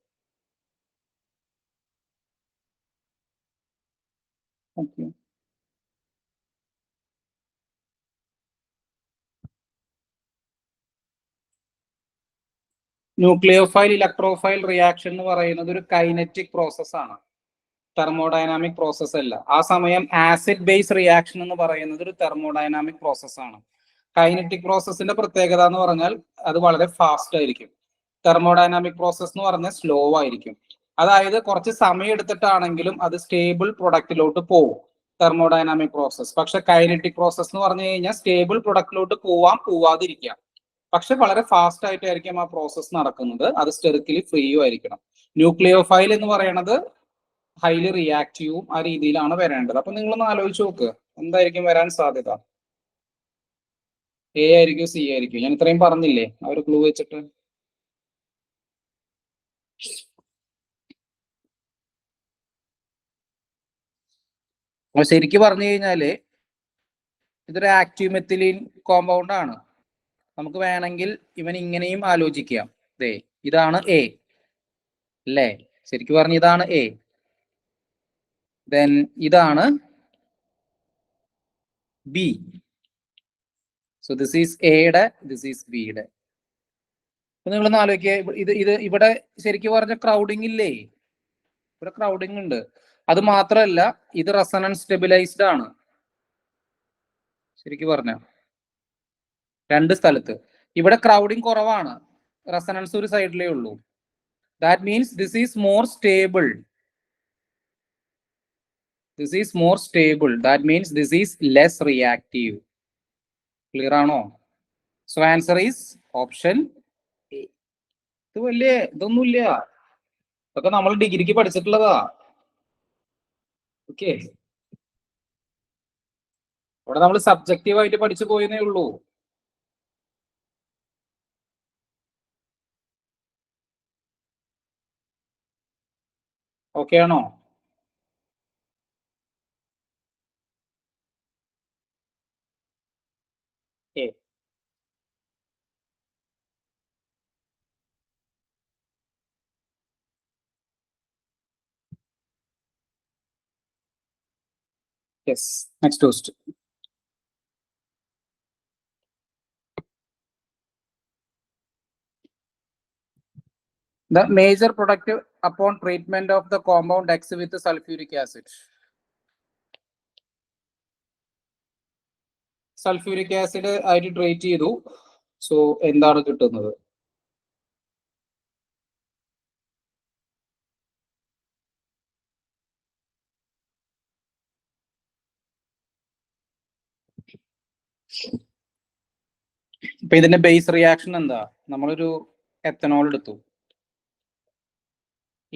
ഓക്കെ. ന്യൂക്ലിയോഫൈൽ ഇലക്ട്രോഫൈൽ റിയാക്ഷൻ എന്ന് പറയുന്നത് ഒരു കൈനറ്റിക് പ്രോസസ് ആണ്, തെർമോഡൈനാമിക് പ്രോസസ് അല്ല. ആ സമയം ആസിഡ് ബേസ് റിയാക്ഷൻ എന്ന് പറയുന്നത് ഒരു തെർമോഡൈനാമിക് പ്രോസസ് ആണ്. കൈനറ്റിക് പ്രോസസ്സിന്റെ പ്രത്യേകത എന്ന് പറഞ്ഞാൽ അത് വളരെ ഫാസ്റ്റ് ആയിരിക്കും. തെർമോഡൈനാമിക് പ്രോസസ് എന്ന് പറഞ്ഞാൽ സ്ലോ ആയിരിക്കും. അതായത് കുറച്ച് സമയം എടുത്തിട്ടാണെങ്കിലും അത് സ്റ്റേബിൾ പ്രൊഡക്റ്റിലോട്ട് പോകും, തെർമോഡൈനാമിക് പ്രോസസ്. പക്ഷെ കൈനറ്റിക് പ്രോസസ് എന്ന് പറഞ്ഞു കഴിഞ്ഞാൽ സ്റ്റേബിൾ പ്രൊഡക്റ്റിലോട്ട് പോവാതിരിക്കാം, പക്ഷെ വളരെ ഫാസ്റ്റ് ആയിട്ടായിരിക്കും ആ പ്രോസസ് നടക്കുന്നത്. അത് സ്റ്റെറിക്കലി ഫ്രീയും ആയിരിക്കണം. ന്യൂക്ലിയോഫൈൽ എന്ന് പറയുന്നത് ഹൈലി റിയാക്റ്റീവും ആ രീതിയിലാണ് വരേണ്ടത്. അപ്പൊ നിങ്ങളൊന്ന് ആലോചിച്ച് നോക്ക്, എന്തായിരിക്കും വരാൻ സാധ്യത? എ ആയിരിക്കും സി ആയിരിക്കും? ഞാൻ ഇത്രയും പറഞ്ഞില്ലേ ആ ഒരു ക്ലൂ വെച്ചിട്ട്? ശരിക്കും പറഞ്ഞു കഴിഞ്ഞാല് ഇതൊരു ആക്റ്റീവ് മെത്തിലീൻ കോമ്പൗണ്ട് ആണ്. നമുക്ക് വേണമെങ്കിൽ ഇവൻ ഇങ്ങനെയും ആലോചിക്കാം. ഇതാണ് എ അല്ലേ? ശരിക്കും പറഞ്ഞ ഇതാണ് എ. ദെൻ ഇതാണ് ബി. സോ ദിസ് ഈസ് എയുടെ, ദിസ് ഈസ് ബിയുടെ. നിങ്ങളൊന്ന് ആലോചിക്കുക, ഇവിടെ ശരിക്കും പറഞ്ഞ ക്രൗഡിങ് ഇല്ലേ? ഇവിടെ ക്രൗഡിങ് ഉണ്ട്. അത് മാത്രമല്ല ഇത് റെസണൻസ് സ്റ്റെബിലൈസ്ഡ് ആണ്. ശരിക്കും പറഞ്ഞ രണ്ട് സ്ഥലത്ത് ഇവിടെ ക്രൗഡിങ് കുറവാണ്, റെസണൻസ് ഒരു സൈഡിലേ ഉള്ളൂ. That means this is more stable. This is more stable. That means this is less reactive. Clear ആണോ? So answer is option A. ഇത് വലിയ ഇതൊന്നുമില്ല, ഇതൊക്കെ നമ്മൾ ഡിഗ്രിക്ക് പഠിച്ചിട്ടുള്ളതാ. ഓക്കെ, ഇവിടെ നമ്മൾ സബ്ജക്റ്റീവ് ആയിട്ട് പഠിച്ചു പോയെന്നേ ഉള്ളൂ. ഓക്കെ ആണോ? A. Yes. Next question. The major product upon treatment of the compound X with sulfuric acid. Sulphuric acid ആയിട്ട് ട്രീറ്റ് ചെയ്തു. സോ എന്താണ് കിട്ടുന്നത്? ഇപ്പൊ ഇതിന്റെ ബേസ് റിയാക്ഷൻ എന്താ? നമ്മളൊരു എത്തനോൾ എടുത്തു.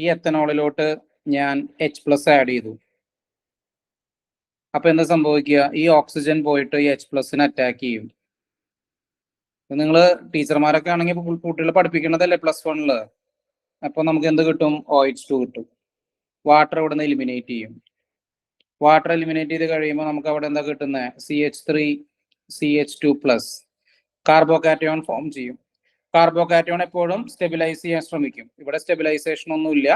ഈ എത്തനോളിലോട്ട് ഞാൻ H+ ആഡ് ചെയ്തു. അപ്പൊ എന്താ സംഭവിക്കുക? ഈ ഓക്സിജൻ പോയിട്ട് ഈ H+ അറ്റാക്ക് ചെയ്യും. നിങ്ങൾ ടീച്ചർമാരൊക്കെ ആണെങ്കിൽ കുട്ടികളെ പഠിപ്പിക്കുന്നതല്ലേ +1. അപ്പൊ നമുക്ക് എന്ത് കിട്ടും? OH2 കിട്ടും. വാട്ടർ ഇവിടെ നിന്ന് എലിമിനേറ്റ് ചെയ്യും. വാട്ടർ എലിമിനേറ്റ് ചെയ്ത് കഴിയുമ്പോൾ നമുക്ക് അവിടെ എന്താ കിട്ടുന്നത്? CH3CH2+. കാർബോകാറ്റയോൺ ഫോം ചെയ്യും. കാർബോകാറ്റയോൺ എപ്പോഴും സ്റ്റെബിലൈസ് ചെയ്യാൻ ശ്രമിക്കും. ഇവിടെ സ്റ്റെബിലൈസേഷൻ ഒന്നുമില്ല.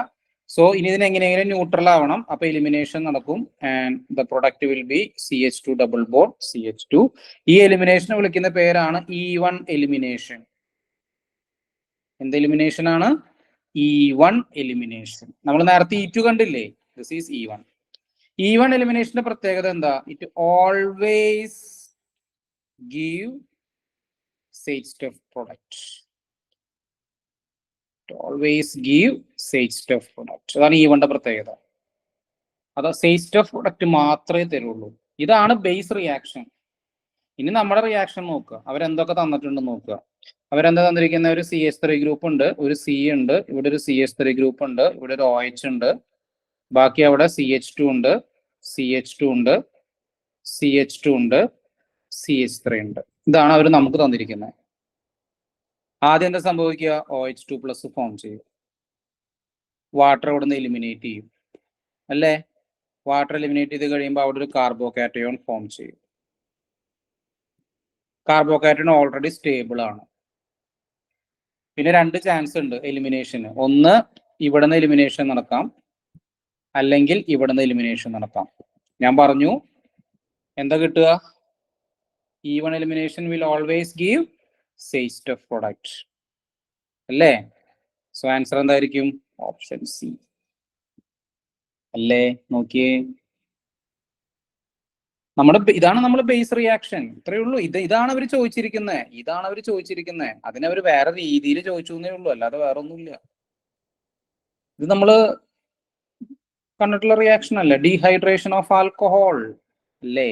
സോ ഇനി ഇതിന് എങ്ങനെയെങ്കിലും ന്യൂട്രൽ ആവണം. അപ്പൊ എലിമിനേഷൻ നടക്കും. And the product will be CH2 double bond CH2. ഈ എലിമിനേഷൻ വിളിക്കുന്ന പേരാണ് E1 എലിമിനേഷൻ. എന്ത് എലിമിനേഷൻ ആണ്? E1 elimination. നമ്മൾ നേരത്തെ E2 കണ്ടില്ലേ? This is E1. E1 എലിമിനേഷന്റെ പ്രത്യേകത എന്താ? It always give sage stuff product. Always give sage stuff product. അതാണ് E1ന്റെ പ്രത്യേകത. അത് sage stuff product മാത്രമേ തരുള്ളൂ. ഇതാണ് ബേസ് റിയാക്ഷൻ. ഇനി നമ്മുടെ റിയാക്ഷൻ നോക്കുക. അവരെന്തൊക്കെ തന്നിട്ടുണ്ടെന്ന് നോക്കുക. അവരെന്താ തന്നിരിക്കുന്ന? ഒരു CH3 ഗ്രൂപ്പ് ഉണ്ട്, ഒരു C ഉണ്ട്, ഇവിടെ ഒരു CH3 ഗ്രൂപ്പ് ഉണ്ട്, ഇവിടെ ഒരു OH ഉണ്ട്, ബാക്കി അവിടെ CH2 ഉണ്ട്, CH2 ഉണ്ട്, CH2 ഉണ്ട്, CH3 ഉണ്ട്. ഇതാണ് അവർ നമുക്ക് തന്നിരിക്കുന്നത്. ആദ്യം എന്താ സംഭവിക്കുക? OH2+ ഫോം ചെയ്യും. വാട്ടർ അവിടെ നിന്ന് എലിമിനേറ്റ് ചെയ്യും അല്ലേ? വാട്ടർ എലിമിനേറ്റ് ചെയ്ത് കഴിയുമ്പോൾ അവിടെ ഒരു കാർബോകാറ്റയോൺ ഫോം ചെയ്യും. കാർബോകാറ്റയോൺ ഓൾറെഡി സ്റ്റേബിൾ ആണ്. പിന്നെ 2 ചാൻസ് ഉണ്ട് എലിമിനേഷന്. ഒന്ന് ഇവിടെ നിന്ന് എലിമിനേഷൻ നടക്കാം, അല്ലെങ്കിൽ ഇവിടെ നിന്ന് എലിമിനേഷൻ നടക്കാം. ഞാൻ പറഞ്ഞു എന്താ കിട്ടുക? E1 elimination will always give sage stuff product അല്ലേ? സോ ആൻസർ എന്തായിരിക്കും? ഓപ്ഷൻ സി അല്ലേ? നോക്കിയേ, ഇതാണ് നമ്മുടെ ബേസ് റിയാക്ഷൻ. ഇത്രയേ ഉള്ളൂ. ഇതാണ് അവർ ചോദിച്ചിരിക്കുന്നത്. അതിനവർ വേറെ രീതിയിൽ ചോദിച്ചു എന്നേ ഉള്ളൂ, അല്ലാതെ വേറെ ഒന്നുമില്ല. ഇത് നമ്മള് കണ്ടിട്ടുള്ള റിയാക്ഷൻ അല്ല. ഡീഹൈഡ്രേഷൻ ഓഫ് ആൽക്കഹോൾ അല്ലേ?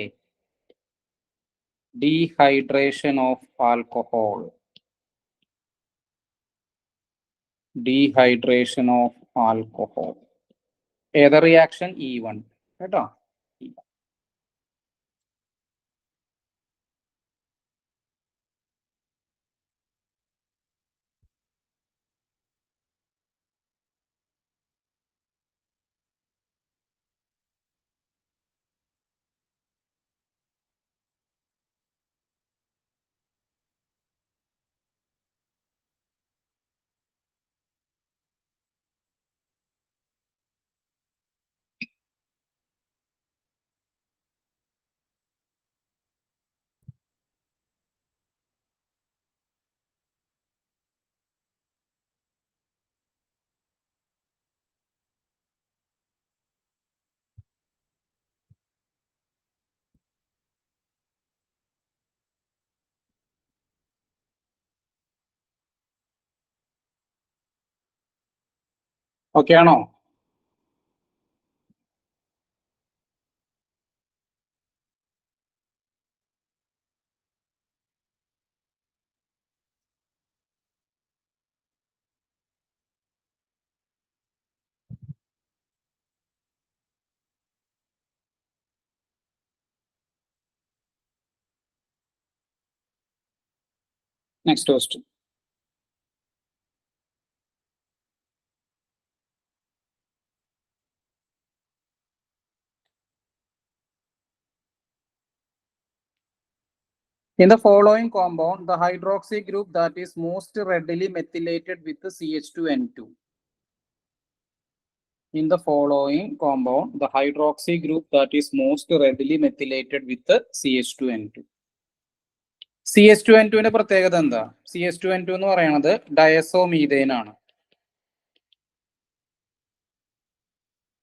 Dehydration of alcohol. Dehydration of alcohol. ഏതാ റിയാക്ഷൻ? E1 കേട്ടോ. ഓക്കെ ആണോ? Next question. In the following compound, the hydroxy group that is most readily methylated with the CH2N2. In the following compound, the hydroxy group that is most readily methylated with the CH2N2. CH2N2ന്റെ പ്രത്യേകത എന്താ? CH2N2 എന്ന് പറയുന്നത് ഡയസോമീഥേൻ ആണ്.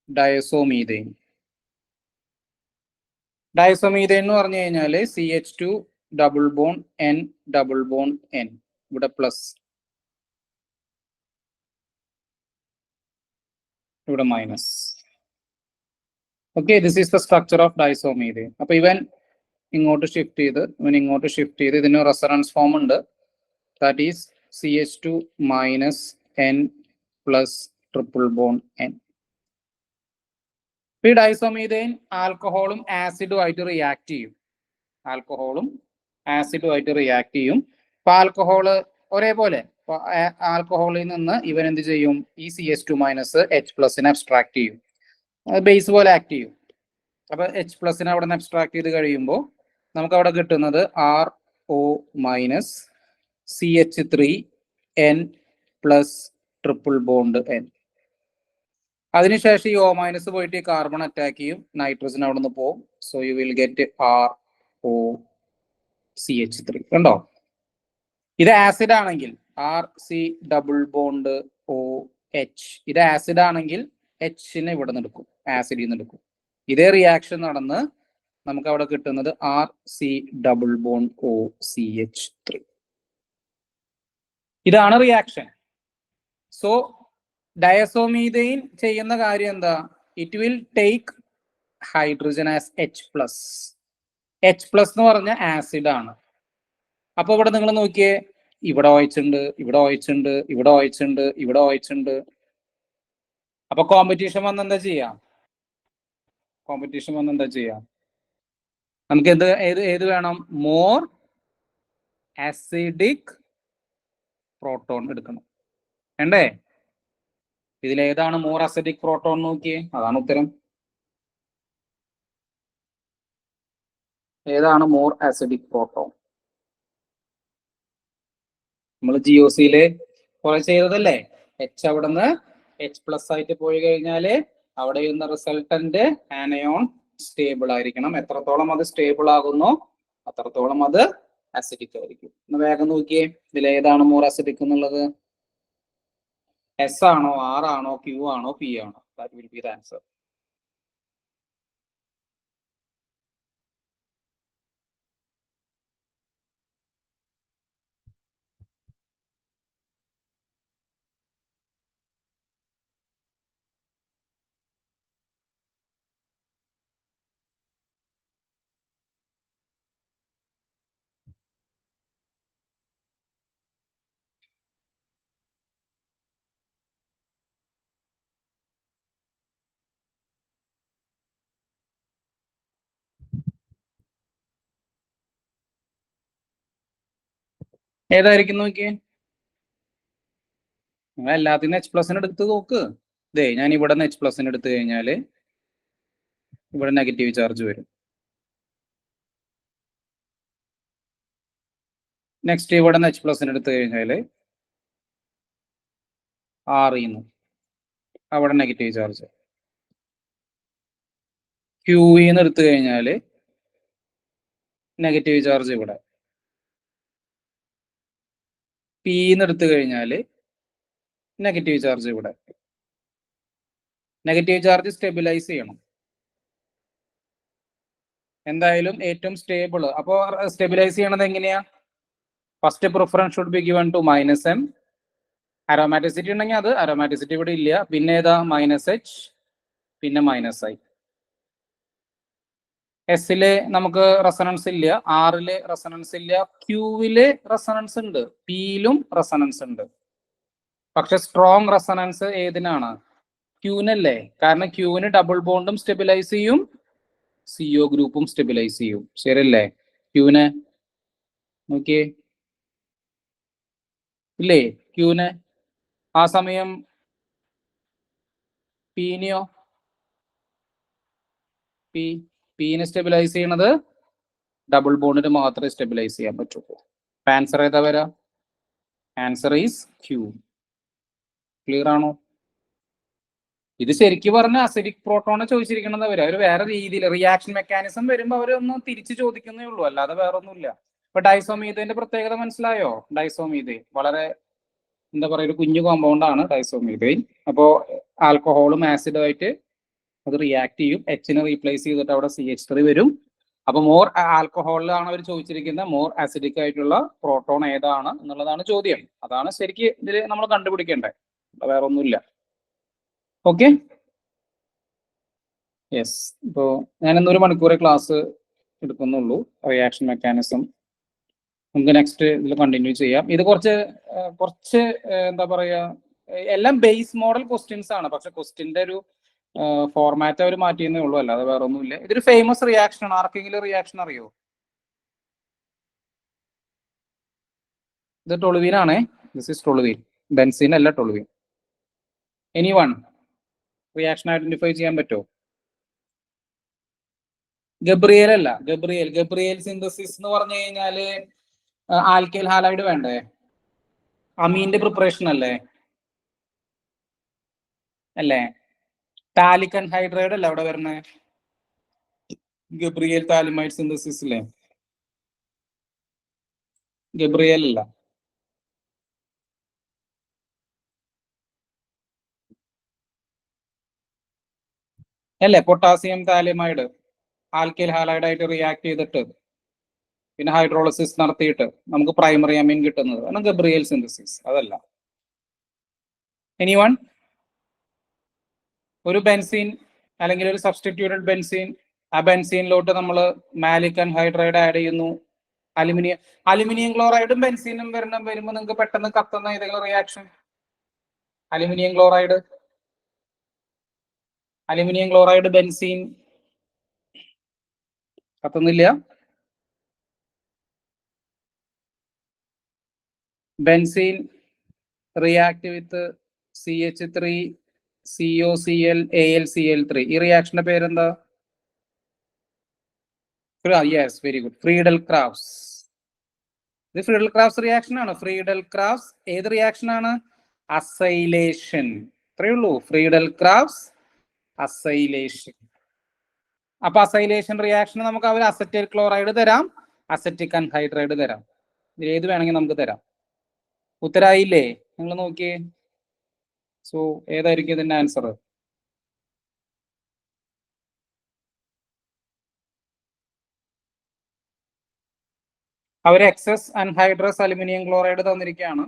ഡയസോമീഥെയ്ൻ. ഡയസോമീഥെയ്ൻ എന്ന് പറഞ്ഞു കഴിഞ്ഞാൽ CH2 double bond N double bond N, ഇവിടെ plus, ഇവിടെ minus. Okay, this is the structure of diazomethane. അപ്പൊ ഇവൻ ഇങ്ങോട്ട് ഷിഫ്റ്റ് ചെയ്ത് ഇതിന് റെസൊണൻസ് ഫോം ഉണ്ട്. That is CH2 minus N plus triple bond N. ഈ ഡൈസോമീഥെയ്ൻ ആൽക്കഹോളും ആസിഡുമായിട്ട് റിയാക്ട് ചെയ്യും. ഇപ്പൊ ആൽക്കഹോള് ഒരേപോലെ, ആൽക്കഹോളിൽ നിന്ന് ഇവൻ എന്ത് ചെയ്യും? ഈ CH2 മൈനസ് H+നെ അബ്സ്ട്രാക്ട് ചെയ്യും, ബേസ് പോലെ ആക്ട് ചെയ്യും. അപ്പൊ H+നെ അവിടെ നിന്ന് അബ്സ്ട്രാക്ട് ചെയ്ത് കഴിയുമ്പോൾ നമുക്ക് അവിടെ കിട്ടുന്നത് RO minus CH3N plus triple bond N. അതിനുശേഷം ഈ O മൈനസ് പോയിട്ട് ഈ കാർബൺ അറ്റാക്ക് ചെയ്യും, നൈട്രജൻ അവിടെ നിന്ന് പോകും. So you will get ROCH3. കണ്ടോ? ഇത് ആസിഡ് ആണെങ്കിൽ RC ഡബിൾ ബോണ്ട് OH. ഇത് ആസിഡ് ആണെങ്കിൽ Hനെ ഇവിടെ നിന്ന് എടുക്കും, ആസിഡിൽ നിന്ന് എടുക്കും. ഇതേ റിയാക്ഷൻ നടന്ന് നമുക്ക് അവിടെ കിട്ടുന്നത് RC ഡബിൾ ബോണ്ട് OCH3. ഇതാണ് റിയാക്ഷൻ. സോ ഡയസോമീഥെയ്ൻ ചെയ്യുന്ന കാര്യം എന്താ? It will take hydrogen as H+. H+ എന്ന് പറഞ്ഞ ആസിഡ് ആണ്. അപ്പൊ ഇവിടെ നിങ്ങൾ നോക്കിയേ, ഇവിടെ OH ഉണ്ട്, ഇവിടെ OH ഉണ്ട്, ഇവിടെ OH ഉണ്ട്, ഇവിടെ OH ഉണ്ട്. അപ്പൊ കോമ്പറ്റീഷൻ വന്ന് എന്താ ചെയ്യാം? നമുക്ക് ഏത് വേണം? മോർ ആസിഡിക് പ്രോട്ടോൺ എടുക്കണം, വേണ്ടേ? ഇതിലേതാണ് മോർ അസിഡിക് പ്രോട്ടോൺ? നോക്കിയേ, അതാണ് ഉത്തരം. ഏതാണ് മോർ അസിഡിക് പ്രോട്ടോൺ? നമ്മൾ GOCയില് കുറെ ചെയ്തതല്ലേ. H അവിടുന്ന് H+ ആയിട്ട് പോയി കഴിഞ്ഞാല് അവിടെ ഇരുന്ന റിസൾട്ടന്റ് ആനയോൺ സ്റ്റേബിൾ ആയിരിക്കണം. എത്രത്തോളം അത് സ്റ്റേബിൾ ആകുന്നോ അത്രത്തോളം അത് അസിഡിക് ആയിരിക്കും. ഒന്ന് വേഗം നോക്കിയേ, ഇതിലേതാണ് മോർ അസിഡിക് എന്നുള്ളത്? S ആണോ, R ആണോ, Q ആണോ, P ആണോ? That will be the answer. ഏതായിരിക്കും നോക്കിയേ? നിങ്ങൾ എല്ലാത്തിനും H+നെ എടുത്ത് നോക്ക്. ഇതേ ഞാൻ ഇവിടെ നിന്ന് H+നെ എടുത്തു കഴിഞ്ഞാല് ഇവിടെ നെഗറ്റീവ് ചാർജ് വരും. നെക്സ്റ്റ് ഇവിടെ നിന്ന് H+നെ എടുത്തു കഴിഞ്ഞാല് Rന്ന് അവിടെ നെഗറ്റീവ് ചാർജ്. Qന്ന് എടുത്തു കഴിഞ്ഞാല് നെഗറ്റീവ് ചാർജ് ഇവിടെ. Pന്ന് എടുത്തു കഴിഞ്ഞാല് നെഗറ്റീവ് ചാർജ് ഇവിടെ. നെഗറ്റീവ് ചാർജ് സ്റ്റെബിലൈസ് ചെയ്യണം എന്തായാലും, ഏറ്റവും സ്റ്റേബിൾ. അപ്പോൾ സ്റ്റെബിലൈസ് ചെയ്യണത് എങ്ങനെയാ? First preference should be given to -M. Aromaticity ഉണ്ടെങ്കിൽ അത്, അരോമാറ്റിസിറ്റി ഇവിടെ ഇല്ല. പിന്നെ ഏതാ? -H, പിന്നെ -I. എസില് നമുക്ക് റെസണൻസ് ഇല്ല, ആറില് റെസണൻസ് ഇല്ല, ക്യൂവില് റെസണൻസ് ഉണ്ട്, പിയിലും റെസണൻസ് ഉണ്ട്. പക്ഷെ സ്ട്രോങ് റെസണൻസ് ഏതിനാണ്? ക്യൂവിനല്ലേ. കാരണം ക്യൂവിന് ഡബിൾ ബോണ്ടും സ്റ്റെബിലൈസ് ചെയ്യും, CO ഗ്രൂപ്പും സ്റ്റെബിലൈസ് ചെയ്യും. ശരിയല്ലേ? ക്യൂവിനെ നോക്കിയേ, ഇല്ലേ ക്യൂവിനെ? ആ സമയം പീനെയോ? പീനെ സ്റ്റെബിലൈസ് ചെയ്യണത് ഡബിൾ ബോണ്ടിന് മാത്രമേ സ്റ്റെബിലൈസ് ചെയ്യാൻ പറ്റുള്ളൂ. ആൻസർ ഏതാ വരാ? Answer is Q. ക്ലിയർ ആണോ? ഇത് ശരിക്കും പറഞ്ഞ അസിഡിക് പ്രോട്ടോണെ ചോദിച്ചിരിക്കണത് അവർ വേറെ രീതിയിൽ റിയാക്ഷൻ മെക്കാനിസം വരുമ്പോൾ അവരൊന്നും തിരിച്ചു ചോദിക്കുന്നേ ഉള്ളൂ, അല്ലാതെ വേറെ ഒന്നുമില്ല. ഇപ്പൊ ഡൈസോമീഥേന്റെ പ്രത്യേകത മനസ്സിലായോ? ഡൈസോമീഥേൻ വളരെ എന്താ പറയുക, ഒരു കുഞ്ഞു കോമ്പൗണ്ട് ആണ് ഡൈസോമീഥേൻ. അപ്പോൾ ആൽക്കഹോളും ആസിഡുമായിട്ട് അത് റിയാക്ട് ചെയ്യും, എച്ചിനെ റീപ്ലേസ് ചെയ്തിട്ട് അവിടെ CH3 വരും. അപ്പൊ മോർ ആൽക്കഹോളിലാണ് അവർ ചോദിച്ചിരിക്കുന്നത്, മോർ അസിഡിക് ആയിട്ടുള്ള പ്രോട്ടോൺ ഏതാണ് എന്നുള്ളതാണ് ചോദ്യം. അതാണ് ശരിക്കും ഇതിൽ നമ്മൾ കണ്ടുപിടിക്കേണ്ടത്, വേറെ ഒന്നുമില്ല. Okay, yes. ഇപ്പോൾ ഞാൻ ഇന്നൊരു മണിക്കൂറെ ക്ലാസ് എടുക്കുന്നുള്ളൂ, റിയാക്ഷൻ മെക്കാനിസം. നമുക്ക് നെക്സ്റ്റ് ഇതിൽ കണ്ടിന്യൂ ചെയ്യാം. ഇത് കുറച്ച് എന്താ പറയുക, എല്ലാം ബേസ് മോഡൽ ക്വസ്റ്റ്യൻസ് ആണ്, പക്ഷെ ക്വസ്റ്റ്യന്റെ ഒരു ഫോർമാറ്റ് അവർ മാറ്റിയെന്നേ ഉള്ളൂ, അല്ലാതെ വേറെ ഒന്നുമില്ല. ഇതൊരു ഫേമസ് റിയാക്ഷൻ ആണ്. ആർക്കെങ്കിലും റിയാക്ഷൻ അറിയോ? ഇത് ടൊളുവീൻ ആണേ. ദിസ് ഇസ് ടൊളുവീൻ, ബെൻസീൻ അല്ല ടൊളുവീൻ. എനിവൺ റിയാക്ഷൻ ഐഡന്റിഫൈ ചെയ്യാൻ പറ്റുമോ? ഗബ്രിയേൽ അല്ല, ഗബ്രിയേൽ സിന്തസിസ് എന്ന് പറഞ്ഞു കഴിഞ്ഞാല് ആൽക്കൈൽ ഹാലൈഡ് വേണ്ടേ? അമീന്റെ പ്രിപ്പറേഷൻ അല്ലേ? ടാലിക് അൻഹൈഡ്രൈഡ് അല്ല അവിടെ വരുന്നത്? ഗബ്രിയേൽ താലിമൈഡ് സിന്തസിസിലെ ഗബ്രിയേൽ അല്ല. അല്ലേ, പൊട്ടാസ്യം താലിമൈഡ് ആൽക്കൈൽ ഹാലൈഡ് ആയിട്ട് റിയാക്ട് ചെയ്തിട്ട് പിന്നെ ഹൈഡ്രോളിസിസ് നടത്തിയിട്ട് നമുക്ക് പ്രൈമറി അമീൻ കിട്ടുന്നത് ആണ് ഗബ്രിയേൽ സിന്തസിസ്. അതല്ല. എനിവൺ? ഒരു ബെൻസീൻ അല്ലെങ്കിൽ ഒരു സബ്സ്റ്റിറ്റ്യൂട്ടഡ് ബെൻസീൻ, ആ ബെൻസീനിലോട്ട് നമ്മൾ മാലിക് അൻഹൈഡ്രൈഡ് ആഡ് ചെയ്യുന്നു. അലുമിനിയം ക്ലോറൈഡും ബെൻസീനും വരുമ്പോൾ നിങ്ങൾക്ക് പെട്ടെന്ന് കത്തുന്ന ഏതെങ്കിലും റിയാക്ഷൻ? അലുമിനിയം ക്ലോറൈഡ് ബെൻസീൻ കത്തുന്നില്ല. Benzene react with CH3 COCl AlCl3. ഈ റിയാക്ഷന്റെ പേരെന്താ? Yes, very good, Friedel Crafts. ഇത് ഫ്രീഡൽ ക്രാഫ്റ്റ്സ് റിയാക്ഷൻ ആണ്. ഫ്രീഡൽ ക്രാഫ്റ്റ്സ് ഏത് റിയാക്ഷൻ ആണ്? അസൈലേഷൻ. അത്രയേ ഉള്ളൂ, ഫ്രീഡൽ ക്രാഫ്റ്റ്സ് അസൈലേഷൻ. അപ്പൊ അസൈലേഷൻ റിയാക്ഷൻ നമുക്ക് അവർ അസറ്റൈൽ ക്ലോറൈഡ് തരാം, അസറ്റിക് അൻഹൈഡ്രൈഡ് തരാം. ഇതിൽ ഏത് വേണമെങ്കിൽ നമുക്ക് തരാം. ഉത്തരായില്ലേ? നിങ്ങൾ നോക്കിയേ. സോ ഏതായിരിക്കും ഇതിന്റെ ആൻസർ? അവർ എക്സസ് അൻഹൈഡ്രസ് അലുമിനിയം ക്ലോറൈഡ് തന്നിരിക്കുകയാണ്.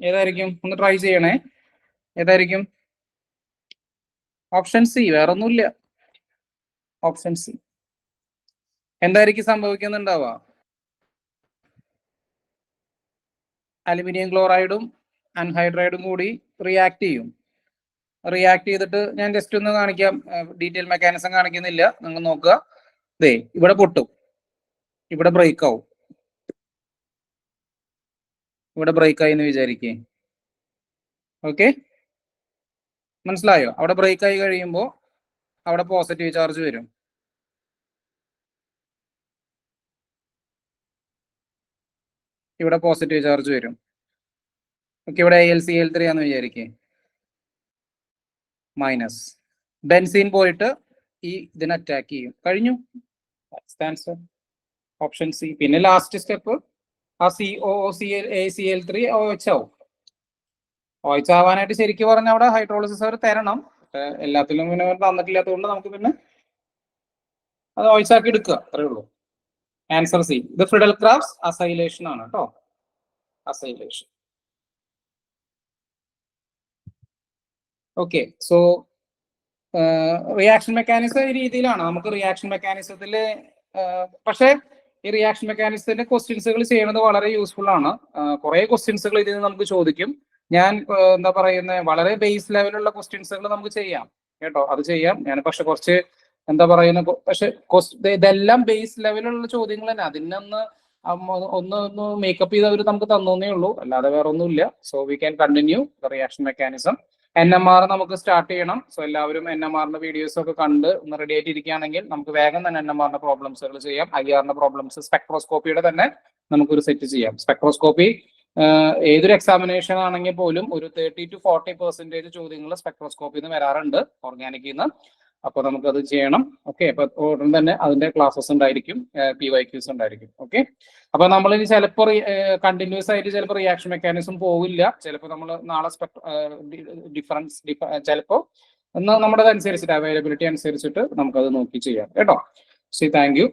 ഏതായിരിക്കും? ഒന്ന് ട്രൈ ചെയ്യണേ. ഏതായിരിക്കും? ഓപ്ഷൻ സി, വേറൊന്നുമില്ല. Option C. എന്തായിരിക്കും സംഭവിക്കുന്നുണ്ടാവുക? അലുമിനിയം ക്ലോറൈഡും അൻഹൈഡ്രൈഡും കൂടി റിയാക്ട് ചെയ്യും. റിയാക്ട് ചെയ്തിട്ട് ഞാൻ ജസ്റ്റ് ഒന്ന് കാണിക്കാം, ഡീറ്റെയിൽ മെക്കാനിസം കാണിക്കുന്നില്ല, നിങ്ങൾ നോക്കുക. ദേ ഇവിടെ പൊട്ടും, ഇവിടെ ബ്രേക്ക് ആവും. ഇവിടെ ബ്രേക്ക് ആയി എന്ന് വിചാരിക്കേ. ഓക്കെ, മനസ്സിലായോ? അവിടെ ബ്രേക്ക് ആയി കഴിയുമ്പോൾ അവിടെ പോസിറ്റീവ് ചാർജ് വരും. ഇവിടെ പോസിറ്റീവ് ചാർജ് വരും. ഓക്കെ, ഇവിടെ AlCl3 ആണെന്ന് വിചാരിക്കേ, മൈനസ്. ബെൻസീൻ പോയിട്ട് ഇതിനെ അറ്റാക്ക് ചെയ്യും. കഴിഞ്ഞു. Answer option C. പിന്നെ ലാസ്റ്റ് സ്റ്റെപ്പ് ആ COCl OH ആവും. OH ആവാനായിട്ട് ശരിക്കും പറഞ്ഞാൽ അവിടെ ഹൈഡ്രോളിസിസ് അവർ തരണം. എല്ലാത്തിലും പിന്നെ തന്നിട്ടില്ലാത്തതുകൊണ്ട് നമുക്ക് പിന്നെ അത് OH ആക്കി എടുക്കുക, അത്രേ ഉള്ളൂ. Answer C. ഇത് ഫ്രീഡൽ ക്രാഫ്റ്റ്സ് അസൈലേഷൻ ആണ് കേട്ടോ, acylation. Okay, so reaction mechanism ഈ രീതിയിലാണ്. നമുക്ക് റിയാക്ഷൻ മെക്കാനിസത്തിൽ പക്ഷേ ഈ റിയാക്ഷൻ മെക്കാനിസത്തിന്റെ ക്വസ്റ്റ്യൻസുകൾ ചെയ്യുന്നത് വളരെ യൂസ്ഫുൾ ആണ്. കുറെ ക്വസ്റ്റ്യൻസുകൾ ഇതിൽ നിന്ന് നമുക്ക് ചോദിക്കും. ഞാൻ എന്താ പറയുന്നത്, വളരെ ബേസ് ലെവലുള്ള ക്വസ്റ്റ്യൻസുകൾ നമുക്ക് ചെയ്യാം കേട്ടോ, അത് ചെയ്യാം ഞാൻ. പക്ഷെ കുറച്ച് എന്താ പറയുന്നത്, പക്ഷെ ഇതെല്ലാം ബേസ് ലെവലുള്ള ചോദ്യങ്ങൾ തന്നെ. അതിനൊന്ന് ഒന്ന് മേക്കപ്പ് ചെയ്തവർ നമുക്ക് തന്നേ ഉള്ളൂ, അല്ലാതെ വേറെ ഒന്നുമില്ല. So we can continue the reaction mechanism. NMR നമുക്ക് സ്റ്റാർട്ട് ചെയ്യണം. സോ എല്ലാവരും NMRന്റെ വീഡിയോസ് ഒക്കെ കണ്ട് ഒന്ന് റെഡി ആയിട്ടിരിക്കുകയാണെങ്കിൽ നമുക്ക് വേഗം തന്നെ NMRന്റെ പ്രോബ്ലംസുകൾ ചെയ്യാം. IRന്റെ പ്രോബ്ലംസ്, സ്പെക്ട്രോസ്കോപ്പിയുടെ തന്നെ നമുക്കൊരു സെറ്റ് ചെയ്യാം. സ്പെക്ട്രോസ്കോപ്പി ഏതൊരു എക്സാമിനേഷൻ ആണെങ്കിൽ പോലും ഒരു 30 to 40% ചോദ്യങ്ങൾ സ്പെക്ട്രോസ്കോപ്പിൽ നിന്ന് വരാറുണ്ട്, ഓർഗാനിക്കിൽ നിന്ന്. അപ്പോൾ നമുക്കത് ചെയ്യണം. ഓക്കെ, അപ്പൊ ഉടൻ തന്നെ അതിന്റെ ക്ലാസ്സസ് ഉണ്ടായിരിക്കും, PYQs ഉണ്ടായിരിക്കും. ഓക്കെ, അപ്പൊ നമ്മൾ ഇനി ചിലപ്പോൾ കണ്ടിന്യൂസ് ആയിട്ട് ചിലപ്പോൾ റിയാക്ഷൻ മെക്കാനിസം പോവില്ല, ചിലപ്പോൾ നമ്മൾ നാളെ ഡിഫറൻസ് ചിലപ്പോൾ നമ്മുടെ അനുസരിച്ചിട്ട് അവൈലബിലിറ്റി അനുസരിച്ചിട്ട് നമുക്കത് നോക്കി ചെയ്യാം കേട്ടോ. Thank you.